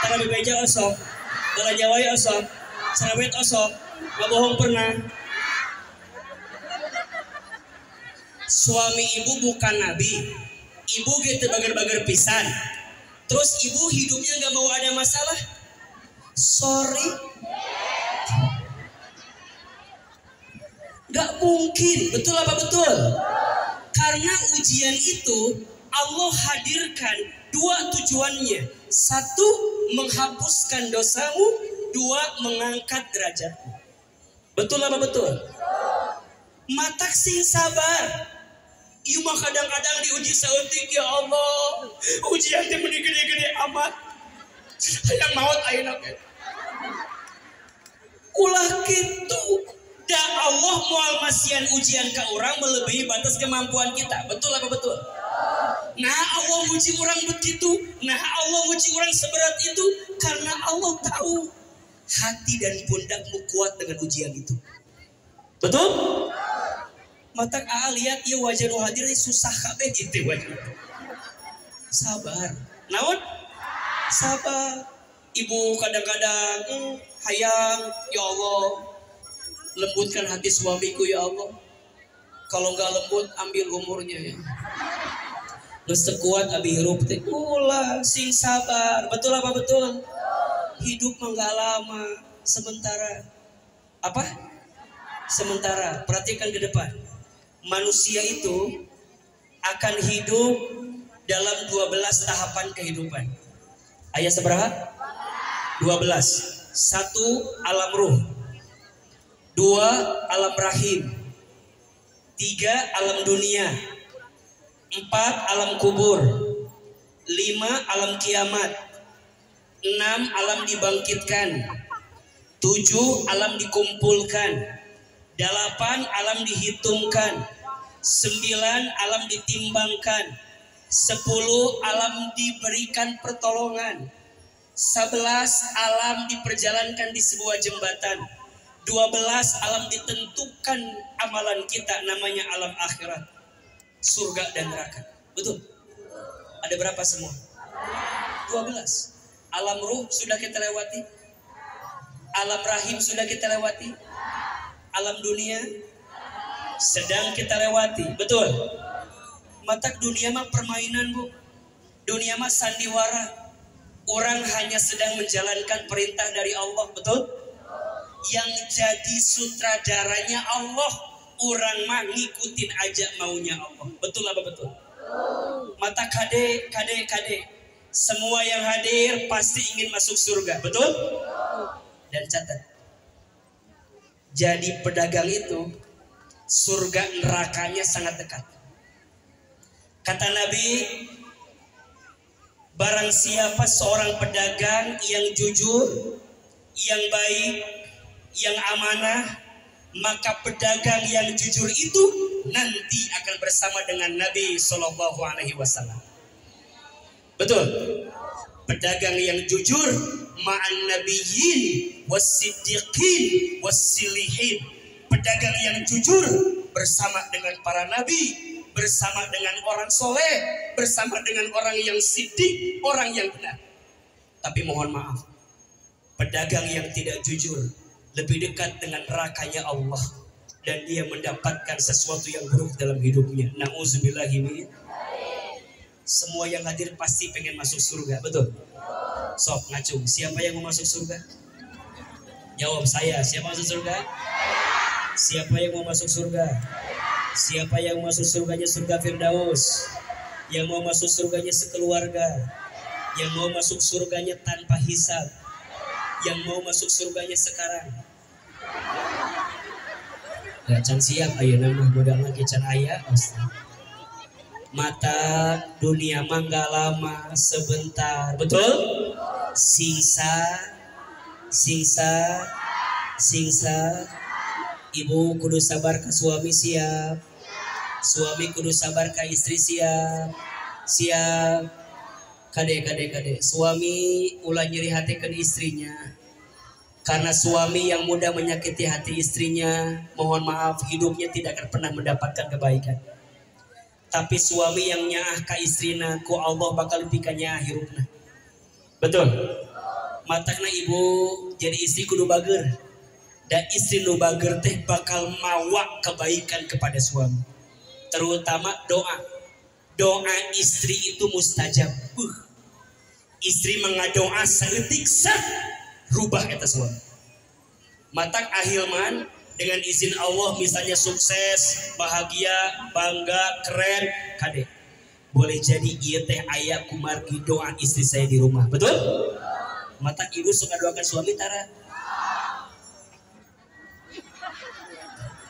Tara bebeja osok. Bola jawai osok. Sarawet osok. Ngabohong pernah. Suami ibu bukan nabi. Ibu gitu bager-bager pisan. Terus ibu hidupnya gak mau ada masalah? Sorry. Gak mungkin. Betul apa betul? Karena ujian itu Allah hadirkan dua tujuannya. Satu, menghapuskan dosamu. Dua, mengangkat derajatmu. Betul apa betul? Matak sing sabar. Ieu mah kadang-kadang diuji saeutik ya Allah. Ujian teh meni gede-gede amat. Hayang maot ayeuna ge. Ulah kitu. Da Allah moal masian ujian ka urang melebihi batas kemampuan kita. Betul apa betul? Nah Allah nguji urang begitu. Nah Allah nguji urang seberat itu karena Allah tahu hati dan pundakmu kuat dengan ujian itu. Betul? Matak lihat ieu wajah nu hadir susah kabeh gitu wajah. Sabar. Naon? Sabar. Ibu kadang-kadang hayang ya Allah lembutkan hati suamiku ya Allah. Kalau enggak lembut ambil umurnya ya. Geus teu kuat abi hirup teh. Ulah sing sabar. Betul apa betul? Hidup mah enggak lama, sementara. Apa? Sementara. Perhatikan ke depan. Manusia itu akan hidup dalam 12 tahapan kehidupan. Ayat seberapa? 12. 1 alam ruh. 2 alam rahim. 3 alam dunia. 4 alam kubur. 5 alam kiamat. 6 alam dibangkitkan. 7 alam dikumpulkan. 8 alam dihitungkan. 9 alam ditimbangkan. 10 alam diberikan pertolongan. 11 alam diperjalankan di sebuah jembatan. 12 alam ditentukan amalan kita, namanya alam akhirat. Surga dan neraka. Betul? Ada berapa semua? 12. Alam ruh sudah kita lewati. Alam rahim sudah kita lewati. Alam dunia sedang kita lewati. Betul? Mata dunia mah permainan, Bu. Dunia mah sandiwara. Orang hanya sedang menjalankan perintah dari Allah. Betul? Yang jadi sutradaranya Allah, orang mah ngikutin aja maunya Allah. Betul apa betul? Mata kade. Semua yang hadir pasti ingin masuk surga. Betul? Dan catat, jadi pedagang itu surga nerakanya sangat dekat. Kata Nabi, barang siapa seorang pedagang yang jujur, yang baik, yang amanah, maka pedagang yang jujur itu nanti akan bersama dengan Nabi Shallallahu Alaihi Wasallam. Betul? Pedagang yang jujur ma'an nabiyyin was-siddiqin was-silihin. Pedagang yang jujur bersama dengan para nabi, bersama dengan orang soleh, bersama dengan orang yang siddiq, orang yang benar. Tapi mohon maaf, pedagang yang tidak jujur lebih dekat dengan nerakanya Allah, dan dia mendapatkan sesuatu yang buruk dalam hidupnya. Na'udzubillahi min. Semua yang hadir pasti pengen masuk surga, betul? Sok ngacung, siapa yang mau masuk surga? Jawab saya, siapa masuk surga? Siapa yang mau masuk surga? Siapa yang masuk surganya surga Firdaus? Yang mau masuk surganya sekeluarga? Yang mau masuk surganya tanpa hisab? Yang mau masuk surganya sekarang? Ya can siap, ayo nama mudah lagi can ayah. Mata dunia mangga lama sebentar. Betul? Singsa. Ibu kudu sabar ke suami siap. Suami kudu sabar ke istri siap. Siap. Kade. Suami ulah nyeri hati ke istrinya. Karena suami yang mudah menyakiti hati istrinya, mohon maaf, hidupnya tidak akan pernah mendapatkan kebaikan. Tapi suami yang nyaah ka istrina, ku Allah bakal pikan nyaah hirupna. Betul? Matakna ibu jadi istri kudu bager. Dan istri nu bager teh bakal mawa kebaikan kepada suami. Terutama doa. Doa istri itu mustajab. Istri mengadoa saeutik sah rubah eta suami. Matak ahilman dengan izin Allah, misalnya sukses, bahagia, bangga, keren, kade. Boleh jadi iya teh aya kumargi doa istri saya di rumah. Betul? Mata ibu suka doakan suami tara?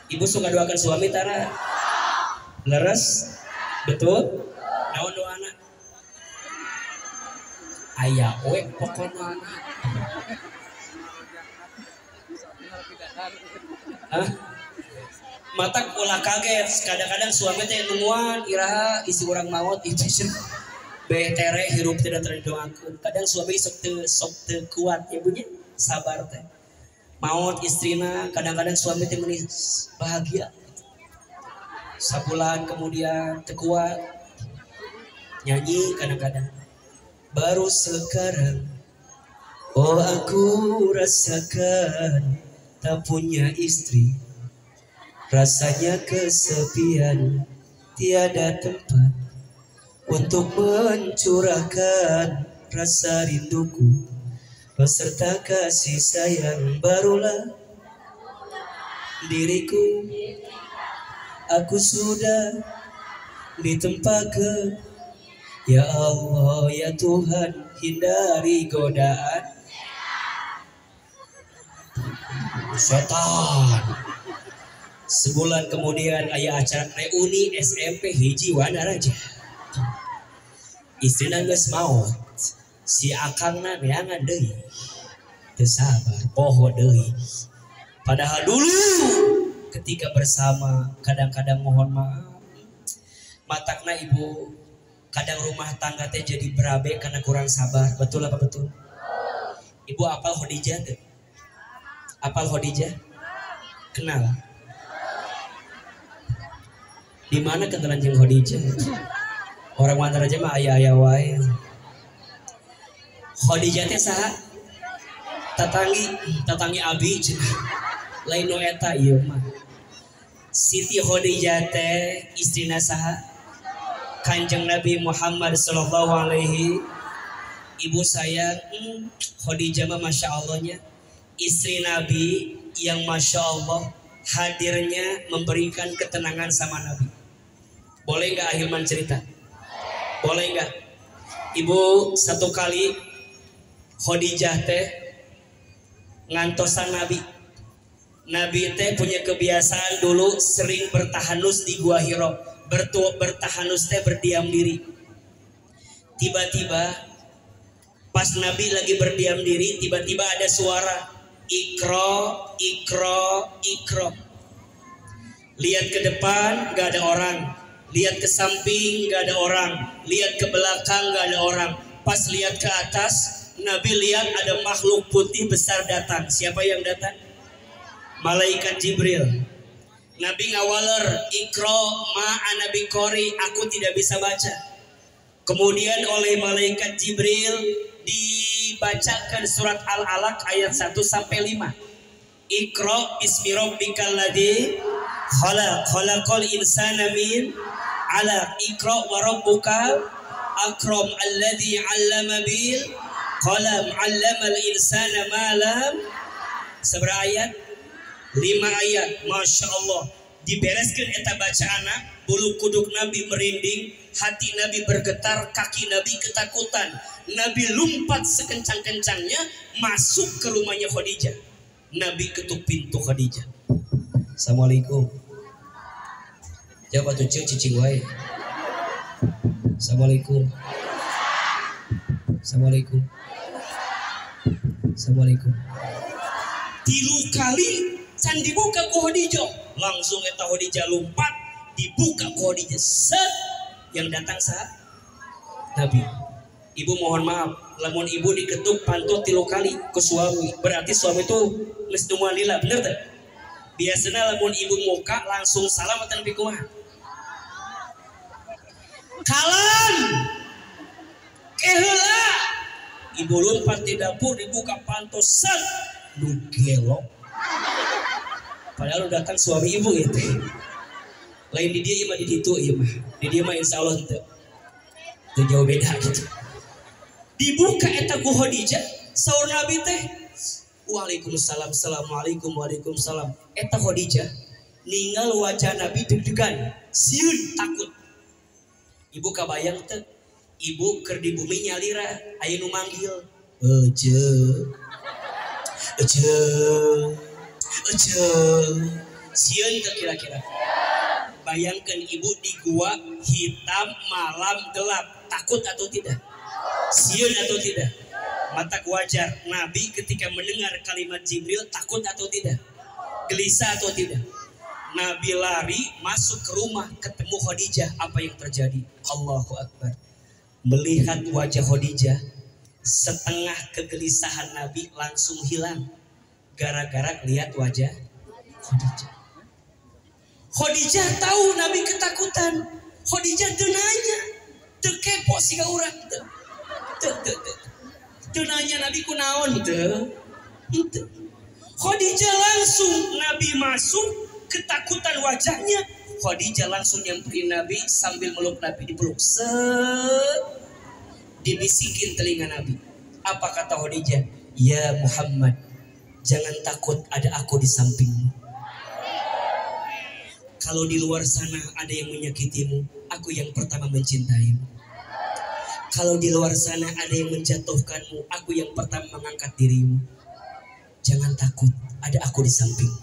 Ibu suka doakan suami tara? Leres? Betul? Naon doana? Aya we pokona. Mata ulah kaget, kadang-kadang suami teh nungguan iraha isi urang maut itu betere hirup tidak terdoakeun. Kadang suami sok teu kuat ya bunyi sabar teh. Maut istrina, kadang-kadang suami teh meuni bahagia. Sabulan kemudian teu kuat. Nyanyi kadang-kadang. Baru sekarang oh aku rasakan tak punya istri, rasanya kesepian, tiada tempat untuk mencurahkan rasa rinduku beserta kasih sayang. Barulah diriku, aku sudah ditempa ke. Ya Allah ya Tuhan, hindari godaan setan. Sebulan kemudian aya acara reuni SMP hiji Wanaraja. Istrina geus maot, si akangna neangan deui. Teu sabar, poho deui. Padahal dulu ketika bersama kadang-kadang mohon maaf, matakna ibu Kadang rumah tangga teh jadi berabe karena kurang sabar. Betul apa betul? Ibu apal Khadijah tuh? Apal Khadijah? Kenal? Di mana kenalan jeung Khadijah? Orang mana aja mah aya-aya wae. Khadijah teh saha? Tatangi abi cenah. Lain nu eta ieu mah. Siti Khadijah teh istrina saha? Kanjeng Nabi Muhammad sallallahu alaihi. Ibu saya Khadijah mah masya Allahnya istri Nabi yang masya Allah hadirnya memberikan ketenangan sama Nabi. Boleh nggak Ahilman cerita? Boleh nggak? Ibu satu kali Khadijah teh ngantosan Nabi. Nabi teh punya kebiasaan dulu sering bertahanus di Gua Hiro. Bertahanus teh berdiam diri. Tiba-tiba pas Nabi lagi berdiam diri, tiba-tiba ada suara Iqra, Iqra, Iqra. Lihat ke depan gak ada orang, lihat ke samping gak ada orang, lihat ke belakang gak ada orang. Pas lihat ke atas, Nabi lihat ada makhluk putih besar datang. Siapa yang datang? Malaikat Jibril. Nabi ngawaler, Iqra ma'ana biqori, aku tidak bisa baca. Kemudian oleh malaikat Jibril dibacakan surat Al-Alaq ayat 1 sampai 5. Iqra bismi rabbikal ladzi khalaq, khalaqal insana min 'alaq. Iqra wa rabbukal akram alladzi 'allama bil qalam, 'allamal insana ma lam. Seberapa ayat? 5 ayat. Masya Allah. Dibereskan eta bacaana, bulu kuduk Nabi merinding, hati Nabi bergetar, kaki Nabi ketakutan. Nabi lompat sekencang-kencangnya masuk ke rumahnya Khadijah. Nabi ketuk pintu Khadijah. Assalamualaikum. Jawab tuh cicing wae. Assalamualaikum. Assalamualaikum. Assalamualaikum. 3 kali can dibuka ku Khadijah, langsung eta Khadijah lompat, dibuka ku Khadijah, set yang datang saat Nabi. Ibu mohon maaf, lamun ibu diketuk pantut 3 kali ke suami, berarti suami itu geus nu lila, bener teh? Biasana lamun ibu muka langsung salam atau lebih kumaha? Kalan, keheula. Ibu lompat di dapur, dibuka pantut, set, nu gelok. Padahal datang suami ibu itu. Lain di dia mah di ditu ieu mah. Di dia mah insyaallah teu. Teu jauh beda gitu. Dibuka eta ku Khadijah, saur Nabi teh. Waalaikumsalam, assalamualaikum, waalaikumsalam. Eta Khadijah ninggal wajah Nabi deg-degan, sieun takut. Ibu kabayang teu? Ibu keur di bumi nyalira, aya nu manggil. Sieun teh kira-kira. Bayangkan ibu di gua hitam malam gelap, takut atau tidak? Sieun atau tidak? Mata wajar Nabi ketika mendengar kalimat Jibril takut atau tidak? Gelisah atau tidak? Nabi lari masuk ke rumah, ketemu Khadijah. Apa yang terjadi? Allahu Akbar. Melihat wajah Khadijah, setengah kegelisahan Nabi langsung hilang gara-gara lihat wajah Khadijah. Khadijah tahu Nabi ketakutan. Khadijah teu nanya, teu kepo siga urang teu. Teu nanya Nabi kunaon teu. Khadijah langsung Nabi masuk, ketakutan wajahnya. Khadijah langsung nyamperin Nabi sambil meluk Nabi, dipeluk. Dibisikin telinga Nabi. Apa kata Khadijah? Ya Muhammad, jangan takut, ada aku di sampingmu. Kalau di luar sana ada yang menyakitimu, aku yang pertama mencintaimu. Kalau di luar sana ada yang menjatuhkanmu, aku yang pertama mengangkat dirimu. Jangan takut, ada aku di sampingmu.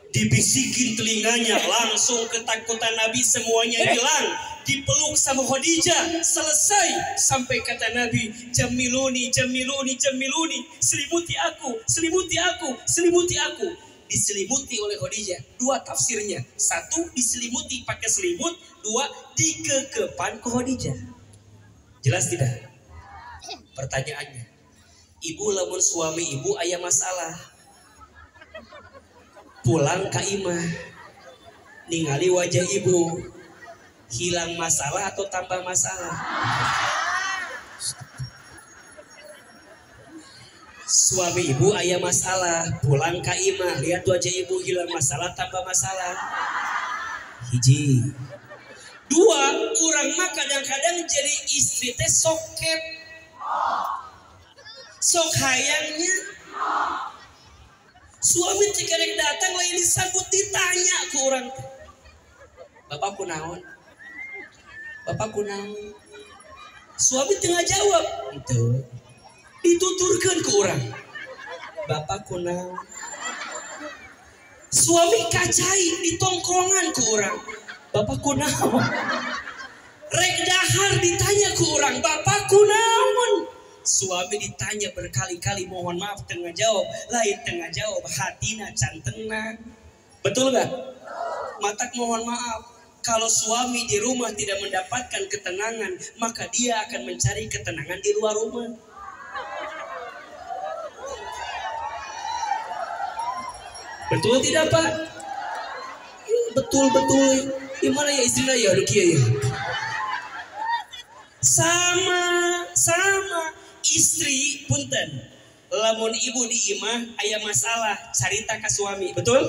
Dibisikin telinganya, langsung ketakutan Nabi semuanya hilang. Dipeluk sama Khadijah, selesai. Sampai kata Nabi, jamiluni, jamiluni, jamiluni, selimuti aku, selimuti aku, selimuti aku. Diselimuti oleh Khadijah. 2 tafsirnya. 1 diselimuti pakai selimut, 2 dikekepan ke Khadijah. Jelas tidak? Pertanyaannya, ibu lamun suami ibu aya masalah, pulang ka imah, ningali wajah ibu, hilang masalah atau tambah masalah? Suami ibu aya masalah, pulang ka imah, lihat wajah ibu, hilang masalah tambah masalah. Hiji. Dua, orang mah kadang-kadang jadi istri teh sokep, sok hayangnya. Suami jika datang lain disambut ditanya ke orang, bapak kunaon, bapak kunaon. Suami tengah jawab, itu dituturkan ke orang, bapak kunaon. Suami kacai di tongkrongan ke orang, bapak kunaon. Rek dahar ditanya ke orang, bapak kunaon. Suami ditanya berkali-kali, mohon maaf tengah jawab, lain tengah jawab hatina cantena. Betul gak? Matak mohon maaf, kalau suami di rumah tidak mendapatkan ketenangan, maka dia akan mencari ketenangan di luar rumah. Betul tidak Pak? Betul. Gimana ya istrinya ya Rukia ya? Sama istri punten. Lamun ibu di imah aya masalah, carita ka suami, betul?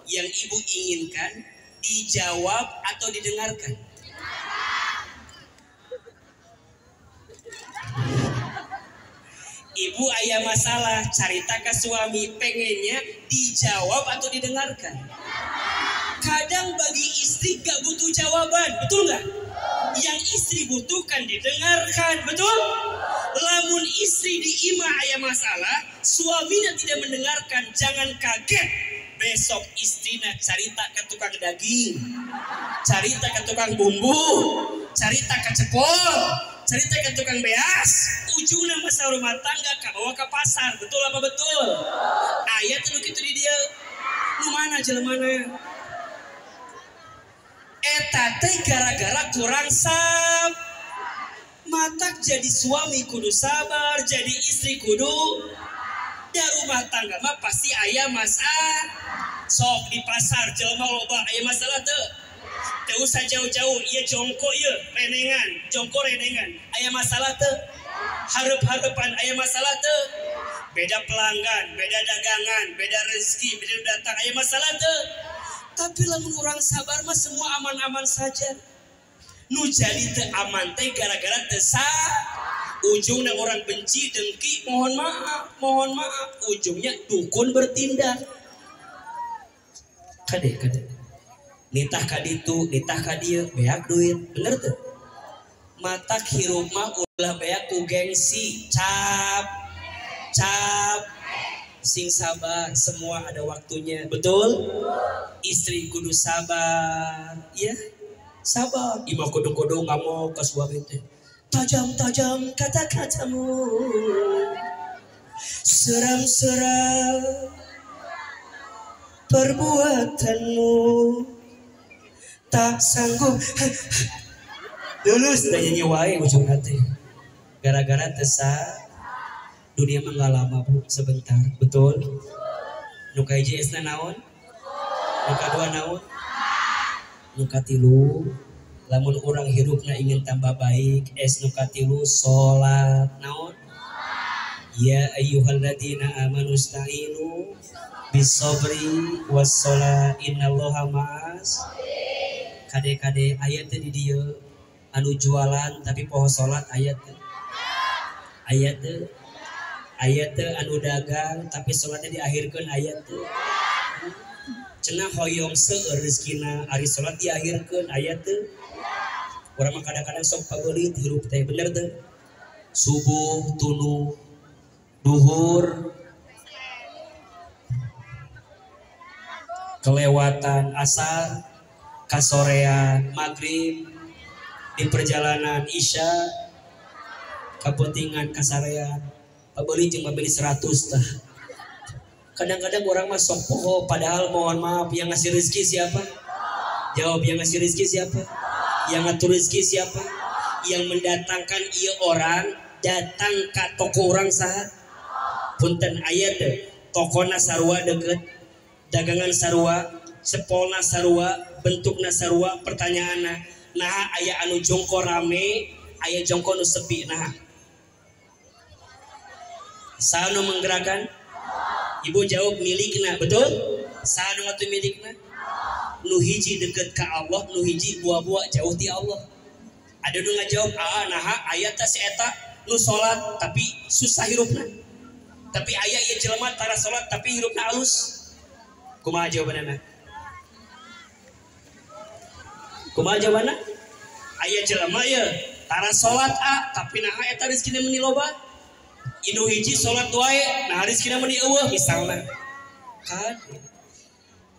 Yang ibu inginkan dijawab atau didengarkan? Ibu aya masalah, carita ka suami, pengennya dijawab atau didengarkan? Kadang bagi istri gak butuh jawaban, betul gak? Yang istri butuhkan didengarkan, betul? Lamun istri di imah aya masalah, suaminya tidak mendengarkan, jangan kaget. Besok istrinya carita ke tukang daging, carita ke tukang bumbu, carita ke cepol, cerita ke tukang beas, ujungnya masalah rumah tangga bawa ke pasar, betul apa betul? Ayat itu gitu di dia, lu mana jelemana? Eta teh gara-gara kurang matak jadi suami kudu sabar, jadi istri kudu. Da rumah tangga mah pasti aya masalah. Sok di pasar jelema loba aya masalah teu. Teu usah jauh-jauh, ieu jongko ieu renengan, jongko renengan. Aya masalah teu? Hareup-hareupan aya masalah teu? Beda pelanggan, beda dagangan, beda rezeki, beda datang aya masalah teu? Tapi lamun urang sabar mah semua aman-aman saja. Nu jadi teu aman teh gara-gara teu ujungnya orang benci, dengki, mohon maaf, ujungnya dukun bertindak. Kade. Nitah kaditu, nitah kadieu, beak duit, bener tuh. Matak hirup mah ulah beak ku gengsi, cap, sing sabar, semua ada waktunya, betul? Istri kudu sabar, ya, sabar. Imah kudu ngamuk ke suami teh. Tajam-tajam kata-katamu, seram-seram perbuatanmu, tak sanggup lulus nyanyi wae ujung hati. Gara-gara tesa dunia mah gak lama bu, sebentar, betul? Nuka hiji esna naon? Nuka dua naon? Nuka tilu, lamun orang hidupnya ingin tambah baik, nu katilu sholat naon? Ya ayyuhalladzina amanu sta'inu bisobri wassalah innallaha ma'as. Kade-kade ayat di dia anu jualan tapi poho sholat ayat anu dagang tapi sholatnya diakhirkan ayat cenah hoyong seueur rezekina ari sholat diakhirkan ayat orang mah kadang-kadang sok pabelit hirup teh, bener teh? Subuh, tunu, duhur, kelewatan asar, kasorean, maghrib, di perjalanan isya, kapentingan kasarean, pabelit jeung pabeli 100 tah. Kadang-kadang orang mah sok poho, padahal mohon maaf yang ngasih rezeki siapa? Jawab, yang ngasih rezeki siapa? Yang ngatur rezeki siapa? yang mendatangkan ia orang datang ke toko orang saha punten ayat tokona sarua deket dagangan sarua sepolna sarua bentukna sarua pertanyaanna nah aya anu jongko rame aya jongko nu sepi nah saha nu menggerakkan ibu jawab milikna betul saha nu ngatu milikna nu hiji deket ka Allah nu hiji buah-buah jauh ti Allah ada nu ngajawab nah aya teh si eta nu salat tapi susah hirupna tapi aya ieu jelema tara salat tapi hirupna alus kumaha jawabanana aya jelema ya tara salat tapi nah eta rezekina meuni loba inu hiji salat wae nah rezekina meuni eueuh misalna kan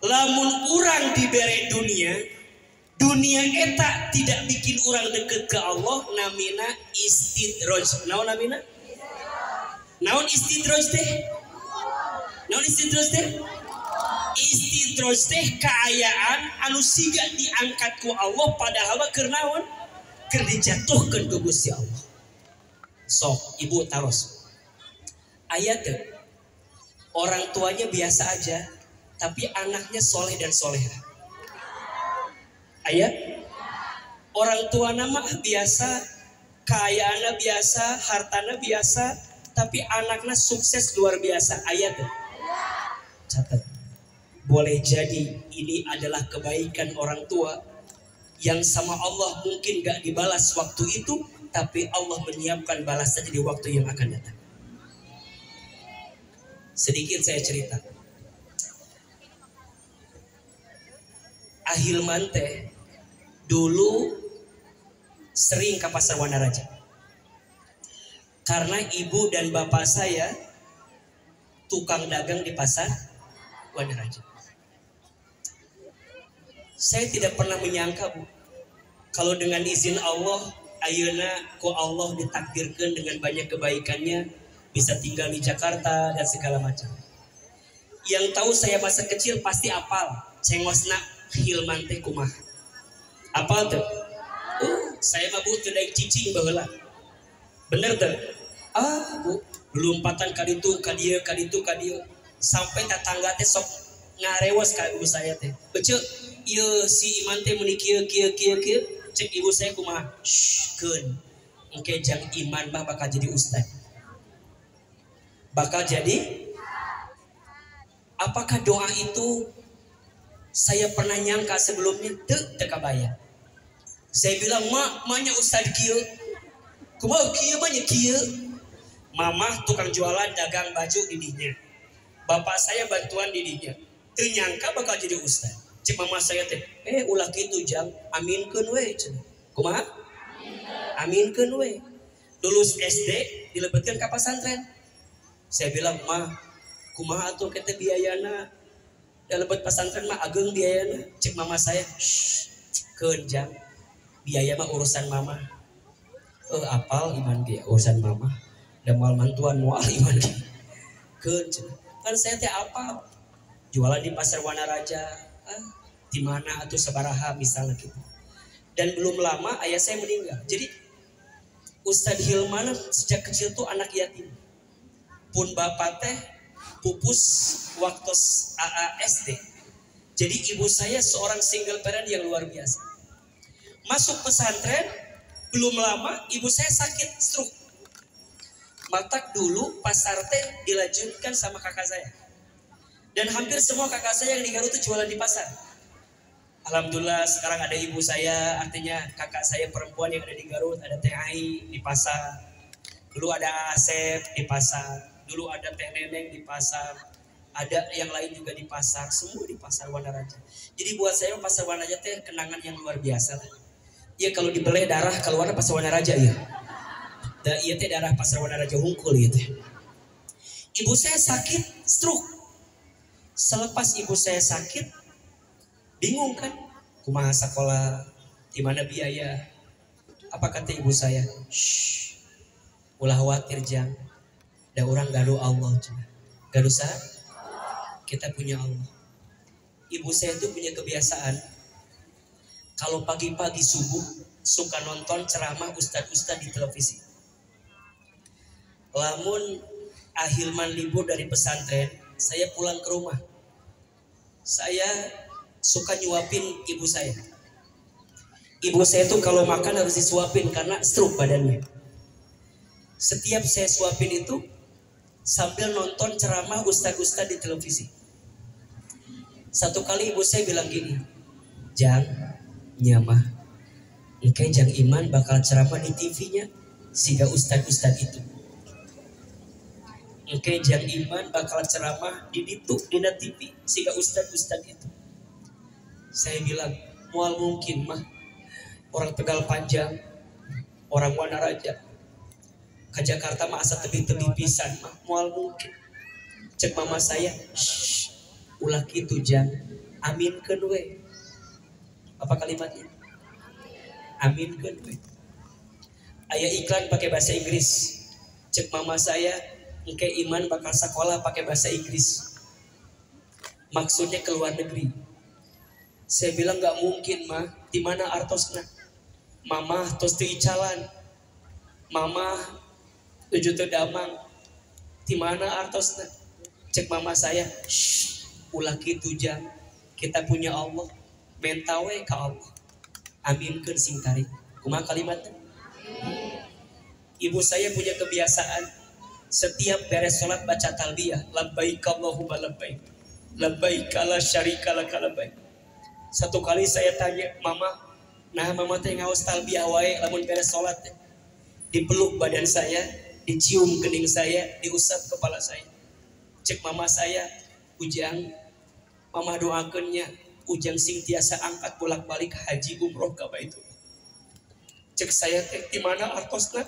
lamun urang dibere dunia eta tidak bikin orang deket ke Allah namina istidraj naon namina naon istidraj teh istidraj teh kaayaan anu siga diangkat ku Allah padahal keur naon keur dijatuhkeun ku Gusti Allah sok ibu taros ayat orang tuanya biasa aja tapi anaknya soleh dan soleha ayat orang tua nama biasa kayaana biasa hartana biasa tapi anaknya sukses luar biasa ayat catat boleh jadi ini adalah kebaikan orang tua yang sama Allah mungkin gak dibalas waktu itu tapi Allah menyiapkan balasannya di waktu yang akan datang. Sedikit saya cerita Ahilman teh dulu sering ke pasar Wanaraja karena ibu dan bapak saya tukang dagang di pasar Wanaraja. Saya tidak pernah menyangka Bu kalau dengan izin Allah ayeuna ku Allah ditakdirkan dengan banyak kebaikannya bisa tinggal di Jakarta dan segala macam. Yang tahu saya masa kecil pasti apal cengosna Hilman teh kumaha apal tuh saya mah Bu teu daek cicing baheula bener tuh Bu lompatan ka ditu ka dieu sampai tetangga teh sok ngarewas ka ibu saya teh beuceuk ieu si Iman teh meuni kieu cek ibu saya kumaha keun engke jang Iman mah bakal jadi ustad apakah doa itu saya pernah nyangka sebelumnya teu kabayang. Saya bilang maknya ustad kieu kumaha kieu mah nya kieu mamah tukang jualan dagang baju di dinya bapak saya bantuan di dinya teu nyangka bakal jadi ustad cek mama saya teh ulah kitu jang aminkeun we cenah kumaha aminkeun we lulus SD dilebetkeun ka pesantren saya bilang mah kumaha atuh kita biayana da lebet pesantren mah ageng biayana cek mama saya keun jang biaya mah urusan mama apal Iman ge urusan mama da moal mantuan moal Iman ge keun kan saya teh apal jualan di pasar Wanaraja di mana atuh sabaraha misalnya gitu dan belum lama ayah saya meninggal jadi Ustadz Hilman sejak kecil tuh anak yatim pun bapak teh pupus waktu SD. Jadi ibu saya seorang single parent yang luar biasa. Masuk pesantren belum lama ibu saya sakit stroke. Matak dulu pasar teh dilanjutkan sama kakak saya. Dan hampir semua kakak saya yang di Garut itu jualan di pasar. Alhamdulillah sekarang ada ibu saya, artinya kakak saya perempuan yang ada di Garut, ada Teh Ai di pasar. Dulu ada Asep di pasar. Dulu ada Teh Neneng di pasar, ada yang lain juga di pasar, semua di pasar Wanaraja. Jadi buat saya pasar Wanaraja teh kenangan yang luar biasa lah. Ya kalau dibeleh darah keluar pasar Wanaraja ya. Da ieu teh darah pasar Wanaraja hungkul ieu teh. Ibu saya sakit stroke. Selepas ibu saya sakit, bingung kan? Kumaha sekolah, di mana biaya? Apa kata ibu saya? Ulah khawatir jang. Da orang gaduh Allah cina. Gaduh sah? Kita punya Allah. Ibu saya itu punya kebiasaan kalau pagi-pagi subuh suka nonton ceramah ustad-ustad di televisi. Lamun Ahilman libur dari pesantren, saya pulang ke rumah. Saya suka nyuapin ibu saya. Ibu saya tuh kalau makan harus disuapin karena stroke badannya. Setiap saya suapin itu sambil nonton ceramah ustad-ustad di televisi. Satu kali ibu saya bilang gini, "Jang, nyamah, engke Jang Iman bakal ceramah di TV-nya siga ustad-ustad itu. Engke Jang Iman bakal ceramah di TV siga ustad-ustad itu." Saya bilang, "Moal mungkin mah, orang Tegal Panjang, orang Wanaraja, ke Jakarta mah asa tebih-tebih pisan mah, moal mungkin." Cek mama saya, ulah kitu Jang, aminkeun we. Apa kalimatnya? Aminkeun we. Aya iklan pakai bahasa Inggris. Cek mama saya, engke Iman bakal sekolah pakai bahasa Inggris. Maksudnya ke luar negeri. Saya bilang nggak mungkin mah, di mana artosna? Mama tos teu icalan. Mama tujuh teu damang. Di mana artosna? Cek mama saya, ulah kitu Jang. Kita punya Allah, mentawe ka Allah. Aminkeun sing tarik. Kumaha kalimatnya? Ibu saya punya kebiasaan setiap beres sholat baca talbiyah, labbaik Allahumma labbaik, labbaik la syarika laka labbaik. Satu kali saya tanya, "Mama, nah mama teh ngaos talbiyah wae lamun beres sholat." Dipeluk badan saya, dicium kening saya, diusap kepala saya. Cek mama saya, "Ujang, mama doakeunnya Ujang sing tiasa angkat bolak-balik haji umroh ka Baitullah." Cek saya teh, "Di mana artosna?"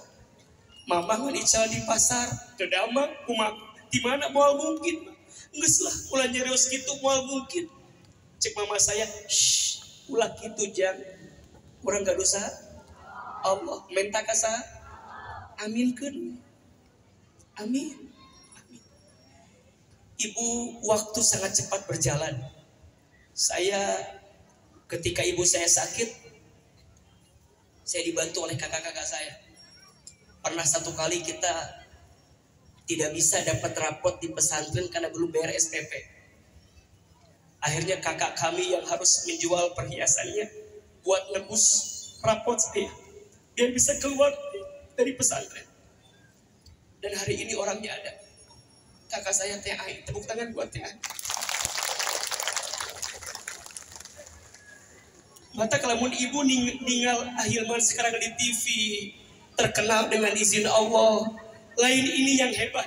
"Mama nganical di pasar, teu damang kumaha. Di mana moal mungkin?" "Geus lah, ulah nyarios kitu moal mungkin." Cek mama saya, "Ulah kitu Jang. Urang gaduh saha? Allah menta ka saha? Aminkeun." Amin. Amin. Ibu, waktu sangat cepat berjalan. Ketika ibu saya sakit, saya dibantu oleh kakak-kakak saya. Pernah satu kali kita tidak bisa dapat rapot di pesantren karena belum bayar SPP. Akhirnya kakak kami yang harus menjual perhiasannya buat nebus rapot saya biar bisa keluar dari pesantren. Dan hari ini orangnya ada. Kakak saya Teh Ai, tepuk tangan buat Teh Ai. Mata kalamun ibu ninggal Ahilman sekarang di TV, terkenal dengan izin Allah, lain ini yang hebat.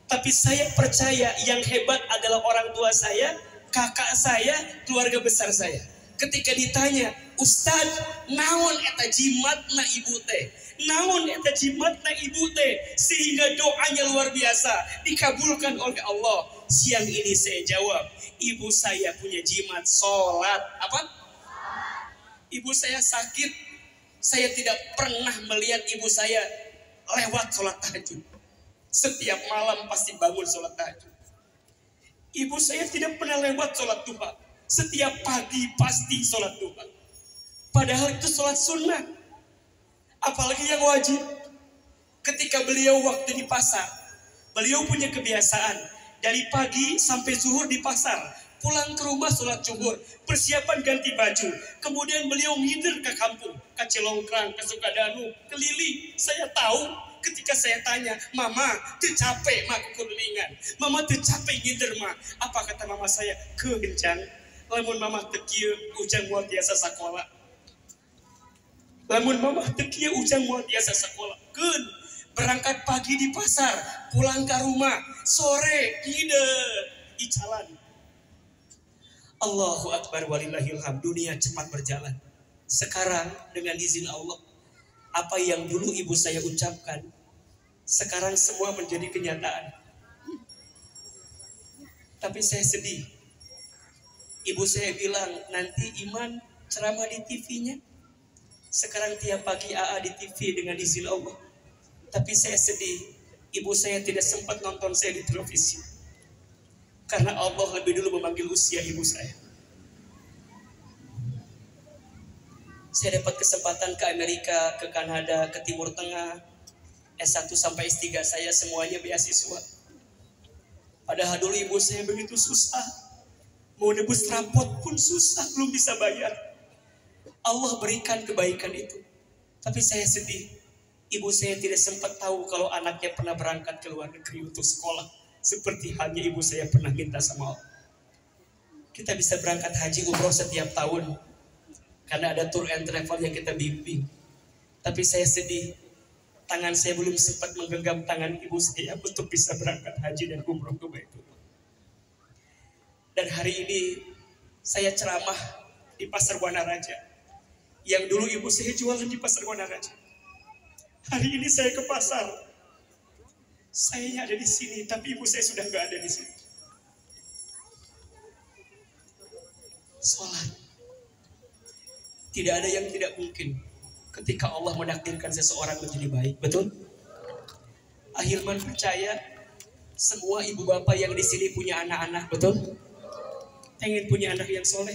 Tapi saya percaya yang hebat adalah orang tua saya, kakak saya, keluarga besar saya. Ketika ditanya, "Ustad, naon eta jimatna ibu teh? Naon eta jimatna ibu teh sehingga doanya luar biasa dikabulkan oleh Allah?" Siang ini saya jawab, ibu saya punya jimat sholat. Apa? Ibu saya sakit, saya tidak pernah melihat ibu saya lewat sholat tahajud. Setiap malam pasti bangun sholat tahajud. Ibu saya tidak pernah lewat sholat duha. Setiap pagi pasti sholat duha. Padahal itu sholat sunnah. Apalagi yang wajib. Ketika beliau waktu di pasar, beliau punya kebiasaan dari pagi sampai zuhur di pasar. Pulang ke rumah sholat zuhur, persiapan ganti baju. Kemudian beliau ngider ke kampung, ke Cilongkrang, ke Sukadanu, ke Lili. Saya tahu ketika saya tanya, "Mama, teu capek mah kekulingan. Mama teu capek ngider mah." Apa kata mama saya? "Keunjang, lamun mama teu kieu Ujang moal tiasa sakola. Lamun mama teu kieu Ujang moal tiasa sakola." Keun berangkat pagi di pasar, pulang ke rumah sore ngider di jalan. Allahu Akbar walillahil hamd. Dunia cepat berjalan. Sekarang dengan izin Allah, apa yang dulu ibu saya ucapkan, sekarang semua menjadi kenyataan. Tapi saya sedih. Ibu saya bilang, "Nanti Iman ceramah di TV-nya." Sekarang tiap pagi AA di TV dengan izin Allah. Tapi saya sedih, ibu saya tidak sempat nonton saya di televisi. Karena Allah lebih dulu memanggil usia ibu saya. Saya dapat kesempatan ke Amerika, ke Kanada, ke Timur Tengah. S1 sampai S3 saya semuanya beasiswa. Padahal dulu ibu saya begitu susah. Mau nebus rapot pun susah, belum bisa bayar. Allah berikan kebaikan itu. Tapi saya sedih. Ibu saya tidak sempat tahu kalau anaknya pernah berangkat ke luar negeri untuk sekolah. Seperti halnya ibu saya pernah minta sama Allah. Kita bisa berangkat haji umroh setiap tahun. Karena ada tour and travel yang kita bimbing. Tapi saya sedih. Tangan saya belum sempat menggenggam tangan ibu saya untuk bisa berangkat haji dan umroh ke Baitullah. Dan hari ini saya ceramah di Pasar Wanaraja. Yang dulu ibu saya jualan di Pasar Wanaraja. Hari ini saya ke pasar. Saya ada di sini, tapi ibu saya sudah nggak ada di sini. Sholat. Tidak ada yang tidak mungkin ketika Allah menakdirkan seseorang menjadi baik. Betul? Ahilman percaya semua ibu bapak yang di sini punya anak-anak. Betul? Pengen punya anak yang soleh.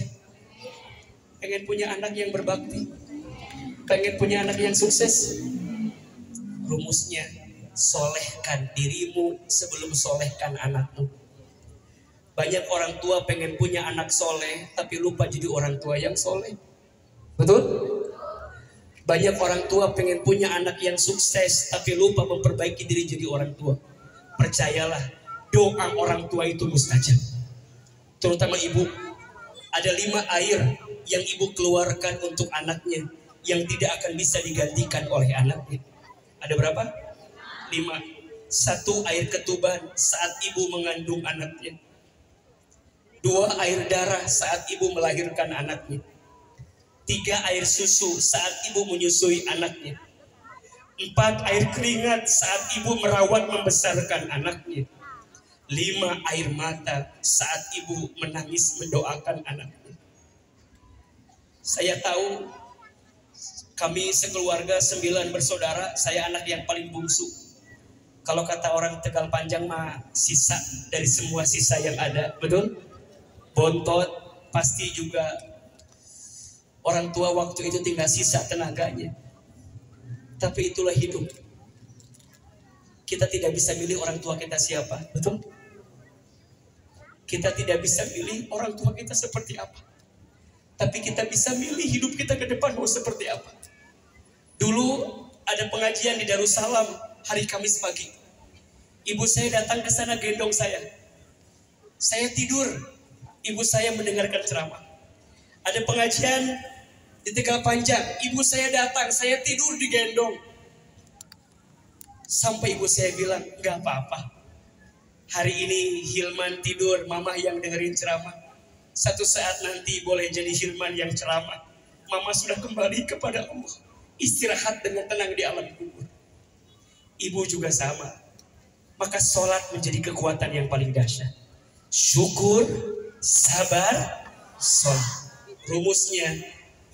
Pengen punya anak yang berbakti. Pengen punya anak yang sukses. Rumusnya, solehkan dirimu sebelum solehkan anakmu. Banyak orang tua pengen punya anak soleh, tapi lupa jadi orang tua yang soleh. Betul? Banyak orang tua pengen punya anak yang sukses, tapi lupa memperbaiki diri jadi orang tua. Percayalah, doa orang tua itu mustajab. Terutama ibu, ada 5 air yang ibu keluarkan untuk anaknya, yang tidak akan bisa digantikan oleh anaknya. Ada berapa? 5. 1, air ketuban saat ibu mengandung anaknya. 2, air darah saat ibu melahirkan anaknya. 3, air susu saat ibu menyusui anaknya. 4, air keringat saat ibu merawat membesarkan anaknya. 5, air mata saat ibu menangis mendoakan anaknya. Saya tahu kami sekeluarga 9 bersaudara, saya anak yang paling bungsu. Kalau kata orang Tegal Panjang mah sisa dari semua sisa yang ada, betul? Bontot, pasti juga orang tua waktu itu tinggal sisa tenaganya. Tapi itulah hidup. Kita tidak bisa milih orang tua kita siapa, betul? Kita tidak bisa milih orang tua kita seperti apa. Tapi kita bisa milih hidup kita ke depan mau seperti apa. Dulu ada pengajian di Darussalam hari Kamis pagi. Ibu saya datang ke sana gendong saya. Saya tidur, ibu saya mendengarkan ceramah. Ada pengajian di Tegal Panjang, ibu saya datang, saya tidur digendong. Sampai ibu saya bilang, "Gak apa-apa. Hari ini Hilman tidur, mama yang dengerin ceramah. Satu saat nanti boleh jadi Hilman yang ceramah. Mama sudah kembali kepada Allah. Istirahat dengan tenang di alam kubur." Ibu juga sama. Maka sholat menjadi kekuatan yang paling dahsyat. Syukur, sabar, sholat. Rumusnya,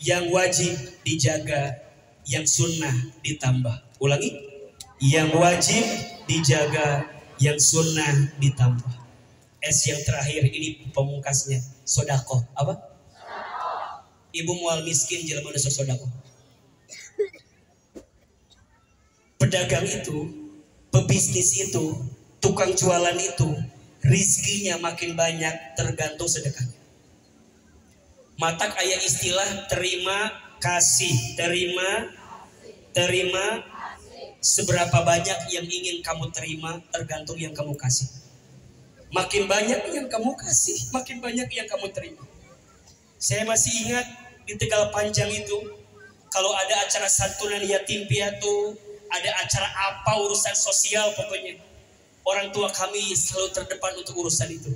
yang wajib dijaga, yang sunnah ditambah. Ulangi. Yang wajib dijaga, yang sunnah ditambah. S yang terakhir ini pemungkasnya. Sodako. Apa? Ibu mual miskin jelema nu sodako. Pedagang itu, pebisnis itu, tukang jualan itu, rizkinya makin banyak tergantung sedekahnya. Matak aya istilah terima kasih, terima seberapa banyak yang ingin kamu terima tergantung yang kamu kasih. Makin banyak yang kamu kasih, makin banyak yang kamu terima. Saya masih ingat di Tegal Panjang itu, kalau ada acara santunan yatim piatu, ada acara apa urusan sosial pokoknya, orang tua kami selalu terdepan untuk urusan itu.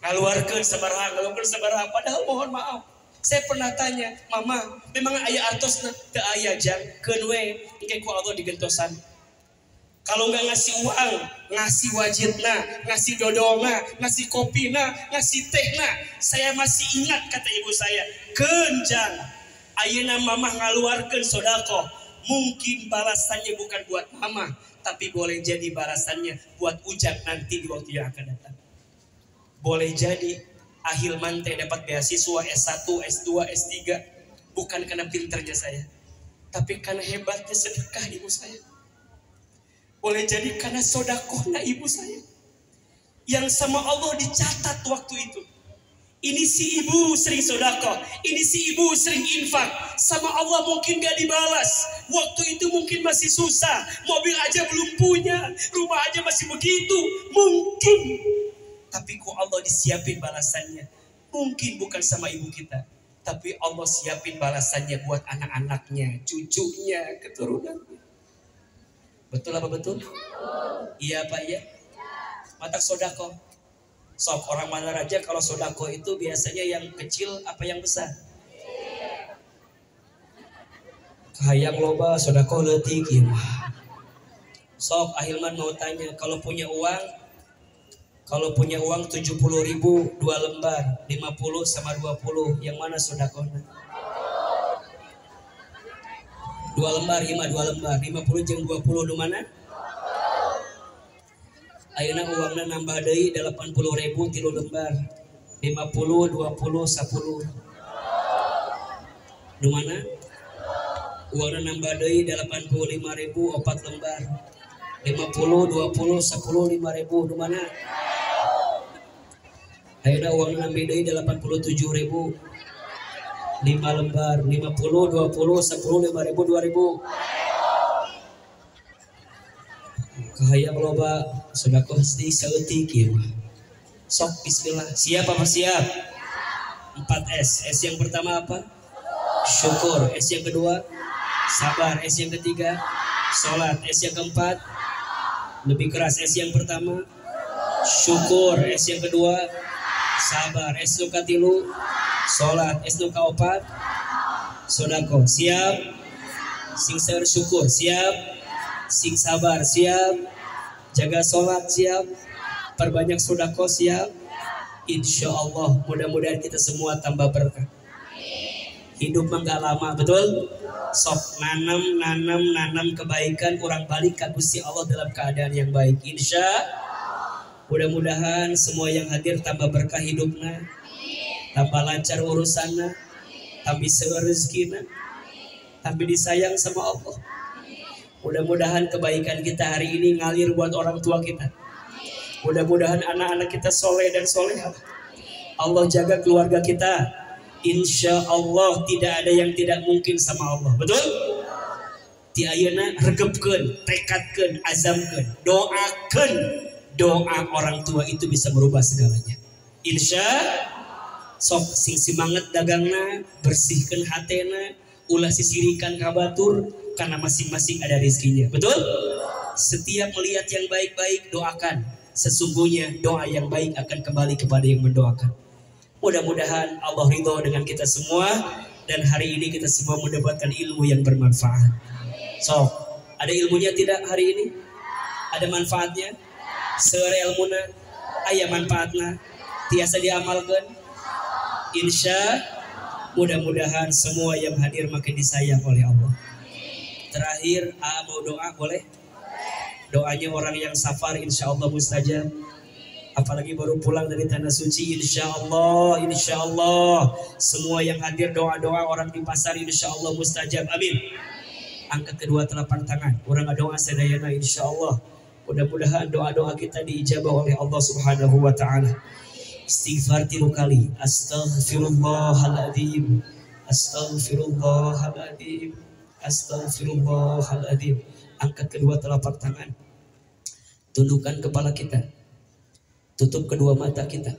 Ngaluarkeun sabaraha, padahal mohon maaf. Saya pernah tanya, "Mama, memang aya artosna?" Teu aya jang, keun we engke ku Allah digentosan. Kalau nggak ngasih uang, ngasih wajibna, ngasih dodolna, ngasih kopina, ngasih tehna. Saya masih ingat kata ibu saya, "Keunjang, ayeuna mamah ngaluarkeun sodako." Mungkin balasannya bukan buat mama, tapi boleh jadi balasannya buat ujang nanti di waktu yang akan datang. Boleh jadi Ahilman teh dapat beasiswa S1, S2, S3. Bukan karena pinternya saya, tapi karena hebatnya sedekah ibu saya. Boleh jadi karena sodakohnya ibu saya, yang sama Allah dicatat waktu itu. Ini si ibu sering sodakoh, ini si ibu sering infak. Sama Allah mungkin gak dibalas. Waktu itu mungkin masih susah, mobil aja belum punya, rumah aja masih begitu. Mungkin, tapi kok Allah disiapin balasannya. Mungkin bukan sama ibu kita, tapi Allah siapin balasannya buat anak-anaknya, cucunya, keturunannya. Betul apa betul? Iya Pak ya. Mata sodakoh. Sok orang mana raja kalau sodakoh itu biasanya yang kecil apa yang besar? Hayang loba sodakoh leutik ieu mah. Sok Ahilman mau tanya, kalau punya uang 70.000 2 lembar, 50 sama 20, yang mana sodakohna? 2 lembar, 2 lembar, 50 jeung 20 di mana? Ayeuna uangna nambah deui 80.000 3 lembar. 50 20 10. Di mana? Uangna nambah deui 85.000 4 lembar. 50 20 10 5.000 di mana? Ayeuna uangna nambah deui 87.000 5 lembar. 50 20 10 5.000 2.000. Kahayang loba sodakoh di saeutik ieu mah. Sok bismillah. Siap apa siap? 4S. S yang pertama apa? Syukur. S yang kedua sabar. S yang ketiga salat. S yang keempat lebih keras. S yang pertama syukur. S yang kedua sabar. S nu katilu salat. S nu kaopat sodakoh. Siap? Sing saeur syukur. Siap? Sing sabar siap, jaga sholat siap, perbanyak sedekah siap. Insya Allah mudah-mudahan kita semua tambah berkah. Hidup mah gak lama, betul? Sok nanam kebaikan, orang balik ke Gusti Allah dalam keadaan yang baik. Insya mudah-mudahan semua yang hadir tambah berkah hidupnya, tambah lancar urusannya, tambah seueur rezekina, tambah disayang sama Allah. Mudah-mudahan kebaikan kita hari ini ngalir buat orang tua kita. Mudah-mudahan anak-anak kita soleh dan solehah. Allah jaga keluarga kita. Insya Allah tidak ada yang tidak mungkin sama Allah. Betul? Ti ayeuna regepkeun, tekadkeun, azamkeun, doakeun. Doa orang tua itu bisa merubah segalanya. Insya sok sing semangat dagangna, bersihkan hatena, ulah sisirikan kabatur. Karena masing-masing ada rezekinya. Betul? Setiap melihat yang baik-baik doakan. Sesungguhnya doa yang baik akan kembali kepada yang mendoakan. Mudah-mudahan Allah ridho dengan kita semua. Dan hari ini kita semua mendapatkan ilmu yang bermanfaat. So, ada ilmunya tidak hari ini? Ada manfaatnya? Seure ilmuna aya manfaatna tiasa diamalkan. Insya mudah-mudahan semua yang hadir makin disayang oleh Allah. Terakhir, mau doa boleh? Doanya orang yang safar insya Allah mustajab. Apalagi baru pulang dari tanah suci, insya Allah semua yang hadir doa-doa orang di pasar insya Allah mustajab. Amin. Angkat kedua telapak tangan, orang doa sedayana insya Allah. Mudah-mudahan doa-doa kita diijabah oleh Allah Subhanahu wa Ta'ala. Istighfar 3 kali. Astaghfirullahaladzim, Astaghfirullahaladzim, Astaghfirullahaladzim. Angkat kedua telapak tangan, tundukkan kepala kita, tutup kedua mata kita.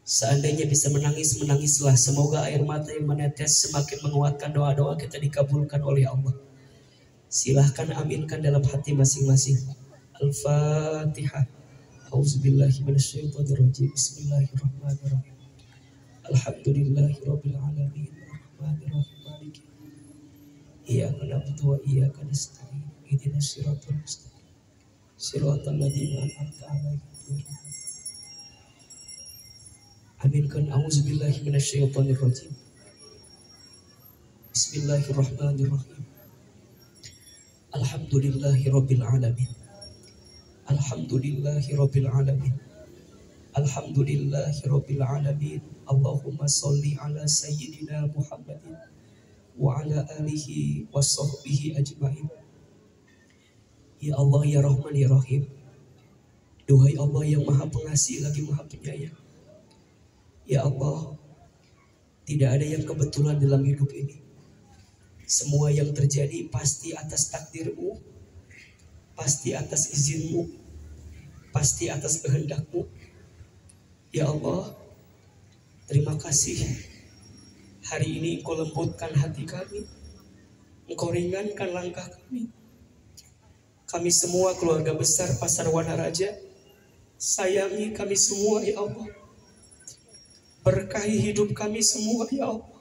Seandainya bisa menangis, menangislah. Semoga air mata yang menetes semakin menguatkan doa-doa kita dikabulkan oleh Allah. Silahkan aminkan dalam hati masing-masing. Al-Fatihah. Auzubillahi minasyaitonirrajim. Bismillahirrahmanirrahim. Alhamdulillahirabbil alamin. Arrahmanirrahim. Iyyaka na'budu wa iyyaka nasta'in. Ihdinas siratal mustaqim. Siratal ladzina an'amta 'alaihim. Aminkan. Auzubillahi minasyaitonir rajim. Bismillahirrahmanirrahim. Alhamdulillahirabbil alamin. Alhamdulillahirabbil alamin. Alhamdulillahirabbil alamin. Allahumma shalli ala sayyidina Muhammadin wa ala alihi wa sahbihi ajma'in. Ya Allah ya Rahman ya Rahim. Duhai Allah yang maha pengasih lagi maha penyayang. Ya Allah, tidak ada yang kebetulan dalam hidup ini. Semua yang terjadi pasti atas takdir-Mu, pasti atas izin-Mu, pasti atas kehendak-Mu. Ya Allah, terima kasih. Hari ini Engkau lembutkan hati kami, Engkau ringankan langkah kami. Kami semua keluarga besar Pasar Wanaraja, sayangi kami semua ya Allah. Berkahi hidup kami semua ya Allah.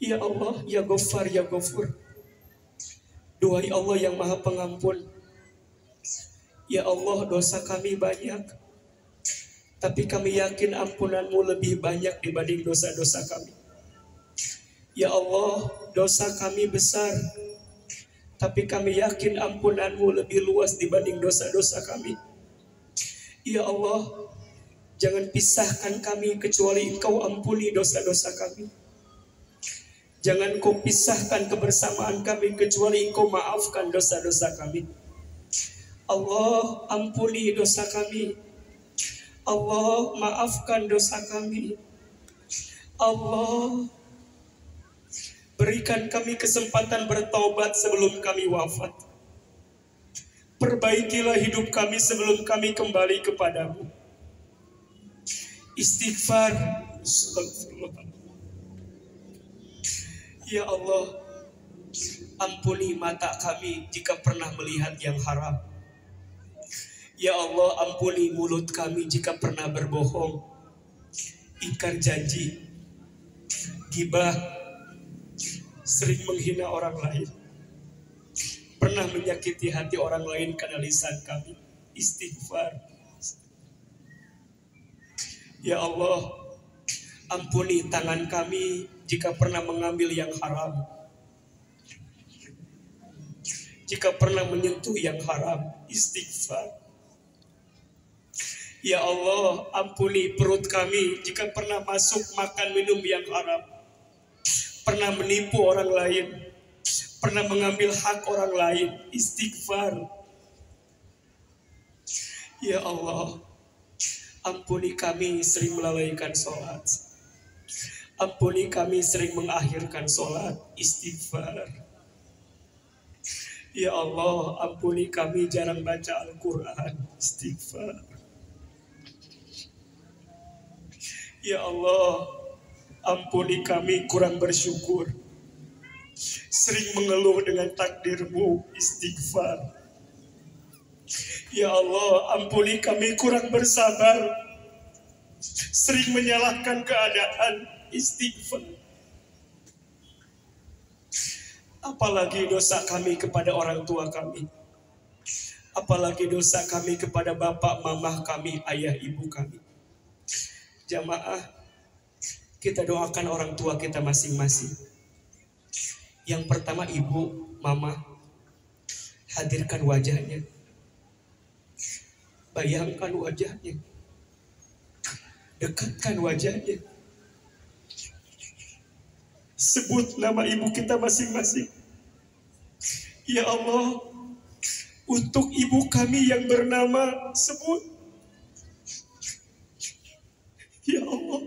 Ya Allah, ya Ghaffar, ya Ghafur. Duhai Allah yang maha pengampun. Ya Allah, dosa kami banyak, tapi kami yakin ampunan-Mu lebih banyak dibanding dosa-dosa kami. Ya Allah, dosa kami besar, tapi kami yakin ampunan-Mu lebih luas dibanding dosa-dosa kami. Ya Allah, jangan pisahkan kami kecuali Engkau ampuni dosa-dosa kami. Jangan Engkau pisahkan kebersamaan kami kecuali Engkau maafkan dosa-dosa kami. Allah, ampuni dosa kami. Allah, maafkan dosa kami. Allah, berikan kami kesempatan bertaubat sebelum kami wafat. Perbaikilah hidup kami sebelum kami kembali kepadamu. Istighfar. Ya Allah, ampuni mata kami jika pernah melihat yang haram. Ya Allah, ampuni mulut kami jika pernah berbohong, ingkar janji, gibah, sering menghina orang lain, pernah menyakiti hati orang lain karena lisan kami. Istighfar. Ya Allah, ampuni tangan kami jika pernah mengambil yang haram, jika pernah menyentuh yang haram. Istighfar. Ya Allah, ampuni perut kami jika pernah masuk makan minum yang haram, pernah menipu orang lain, pernah mengambil hak orang lain. Istighfar. Ya Allah, ampuni kami sering melalaikan sholat, ampuni kami sering mengakhirkan sholat. Istighfar. Ya Allah, ampuni kami jarang baca Al-Quran. Istighfar. Ya Allah, ampuni kami kurang bersyukur, sering mengeluh dengan takdir-Mu. Istighfar. Ya Allah, ampuni kami kurang bersabar, sering menyalahkan keadaan. Istighfar. Apalagi dosa kami kepada orang tua kami, apalagi dosa kami kepada bapak mamah kami, ayah ibu kami. Jamaah, kita doakan orang tua kita masing-masing. Yang pertama ibu, mama, hadirkan wajahnya, bayangkan wajahnya, dekatkan wajahnya, sebut nama ibu kita masing-masing. Ya Allah, untuk ibu kami yang bernama, sebut. Ya Allah,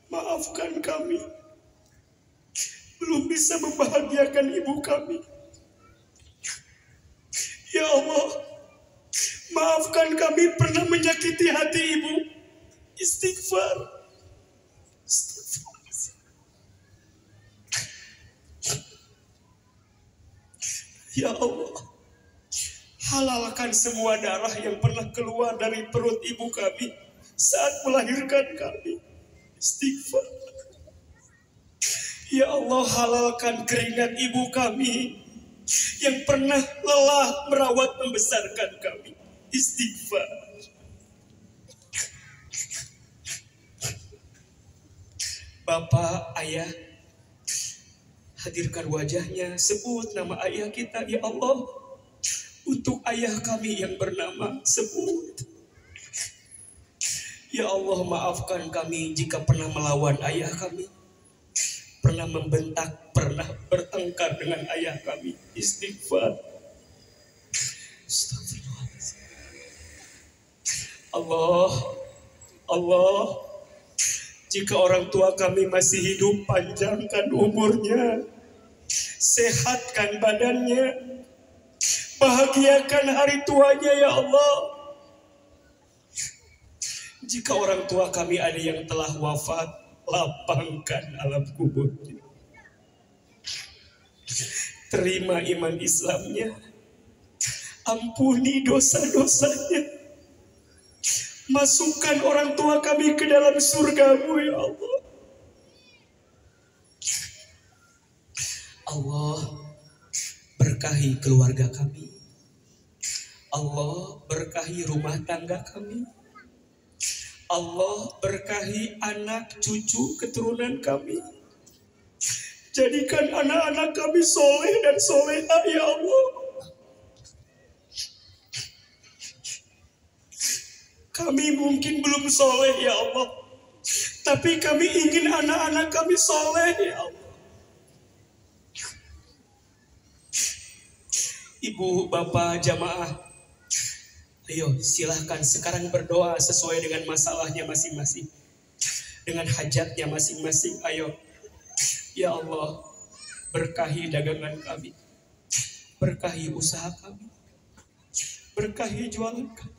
maafkan kami belum bisa membahagiakan ibu kami. Ya Allah, maafkan kami pernah menyakiti hati ibu. Istighfar. Ya Allah, halalkan semua darah yang pernah keluar dari perut ibu kami saat melahirkan kami. Istighfar. Ya Allah, halalkan keringat ibu kami yang pernah lelah merawat membesarkan kami. Istighfar. Bapak, ayah, hadirkan wajahnya, sebut nama ayah kita. Ya Allah, untuk ayah kami yang bernama Sebut. Ya Allah, maafkan kami jika pernah melawan ayah kami, pernah membentak, pernah bertengkar dengan ayah kami. Istighfar. Astagfirullahaladzim. Allah, jika orang tua kami masih hidup, panjangkan umurnya, sehatkan badannya, bahagiakan hari tuanya ya Allah. Jika orang tua kami ada yang telah wafat, lapangkan alam kuburnya. Terima iman Islamnya, ampuni dosa-dosanya, masukkan orang tua kami ke dalam surga-Mu ya Allah. Allah, berkahi keluarga kami. Allah, berkahi rumah tangga kami. Allah, berkahi anak cucu keturunan kami. Jadikan anak-anak kami soleh dan soleha ya Allah. Kami mungkin belum soleh ya Allah, tapi kami ingin anak-anak kami soleh ya Allah. Ibu, bapak, jamaah, ayo silahkan sekarang berdoa sesuai dengan masalahnya masing-masing, dengan hajatnya masing-masing. Ayo, ya Allah, berkahi dagangan kami, berkahi usaha kami, berkahi jualan kami,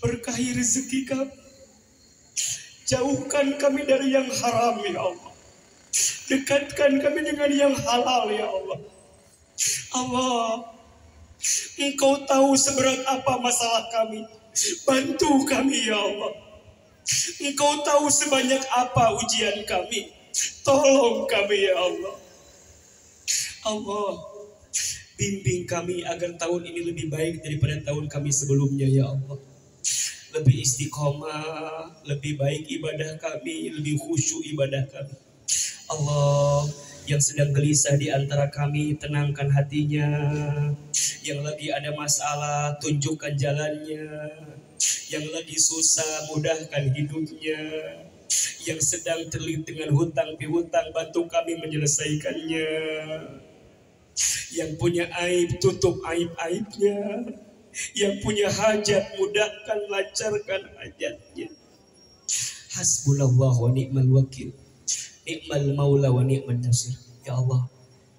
berkahi rezeki kami, jauhkan kami dari yang haram ya Allah, dekatkan kami dengan yang halal ya Allah. Allah, Engkau tahu seberat apa masalah kami, bantu kami ya Allah. Engkau tahu sebanyak apa ujian kami, tolong kami ya Allah. Allah, bimbing kami agar tahun ini lebih baik daripada tahun kami sebelumnya ya Allah. Lebih istiqomah, lebih baik ibadah kami, lebih khusyuk ibadah kami. Allah, yang sedang gelisah di antara kami, tenangkan hatinya. Yang lagi ada masalah, tunjukkan jalannya. Yang lagi susah, mudahkan hidupnya. Yang sedang terlilit dengan hutang piutang, bantu kami menyelesaikannya. Yang punya aib, tutup aib-aibnya. Yang punya hajat, mudahkan, lancarkan hajatnya. Hasbunallah wa ni'mal wakil, ni'mal maula wa ni'man nasir. Ya Allah,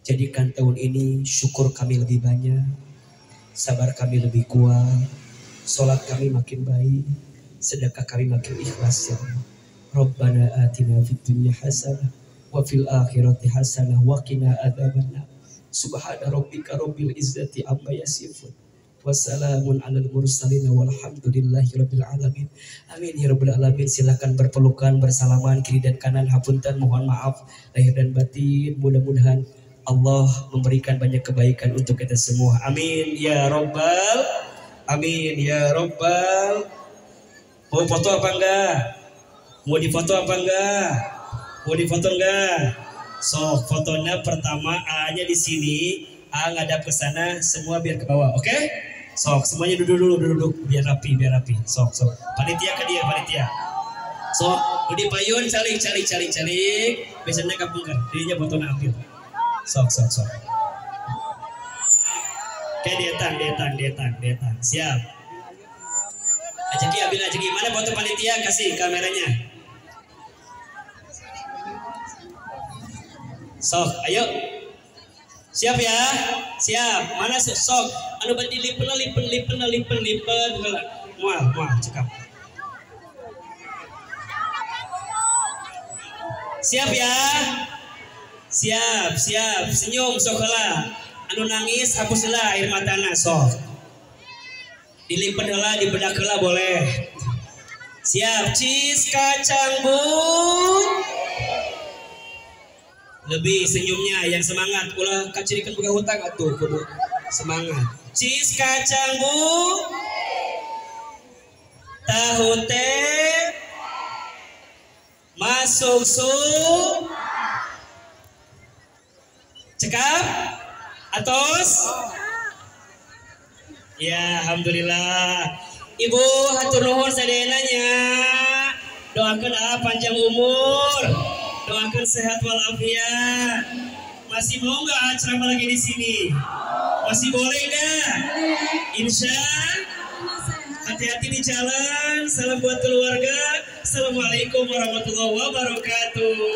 jadikan tahun ini syukur kami lebih banyak, sabar kami lebih kuat, sholat kami makin baik, sedekah kami makin ikhlas ya Allah. Rabbana atina fid dunya hasanah wa fil akhirati hasanah wa qina adzabannar. Subhana rabbika rabbil izzati amma yasifun. Wassalamun alal mursalin walhamdulillahi rabbil alamin. Amin ya rabbal alamin. Silakan berpelukan, bersalaman kiri dan kanan. Hapunten, mohon maaf lahir dan batin. Mudah-mudahan Allah memberikan banyak kebaikan untuk kita semua. Amin ya rabbal, amin ya rabbal. Mau foto apa enggak? Mau difoto apa enggak? Mau difoto enggak? So, fotonya pertama A-nya di sini, A ngadap ke sana, semua biar ke bawah. Oke? Sok, semuanya duduk biar rapi. Sok. Panitia ke dia, panitia. Sok, budi payun calik. Biasanya kapungker, dirinya botona ambil. Sok. Oke, detan. Siap. Ajaki, mana foto panitia? Kasih kameranya. Sok, ayo. Siap ya? Siap. Mana sok? Anu badi lipen. Mual, cekap. Siap ya? Siap. Senyum sok heula. Anu nangis hapus heula air matana sok. Dilipen heula, dibedak heula boleh. Siap. Cis kacang bun. Lebih senyumnya yang semangat. Ulah kacirikan buka hutang atuh kudu semangat. Cis kacang bu, tahu teh, masuk sup, cekap, atos, Ya, alhamdulillah. Ibu hatur nuhun sadenanya. Doakan panjang umur. Doakan sehat walafiat. Masih mau nggak ceramah lagi di sini? Masih boleh nggak? Insya. Hati-hati di jalan. Salam buat keluarga. Assalamualaikum warahmatullahi wabarakatuh.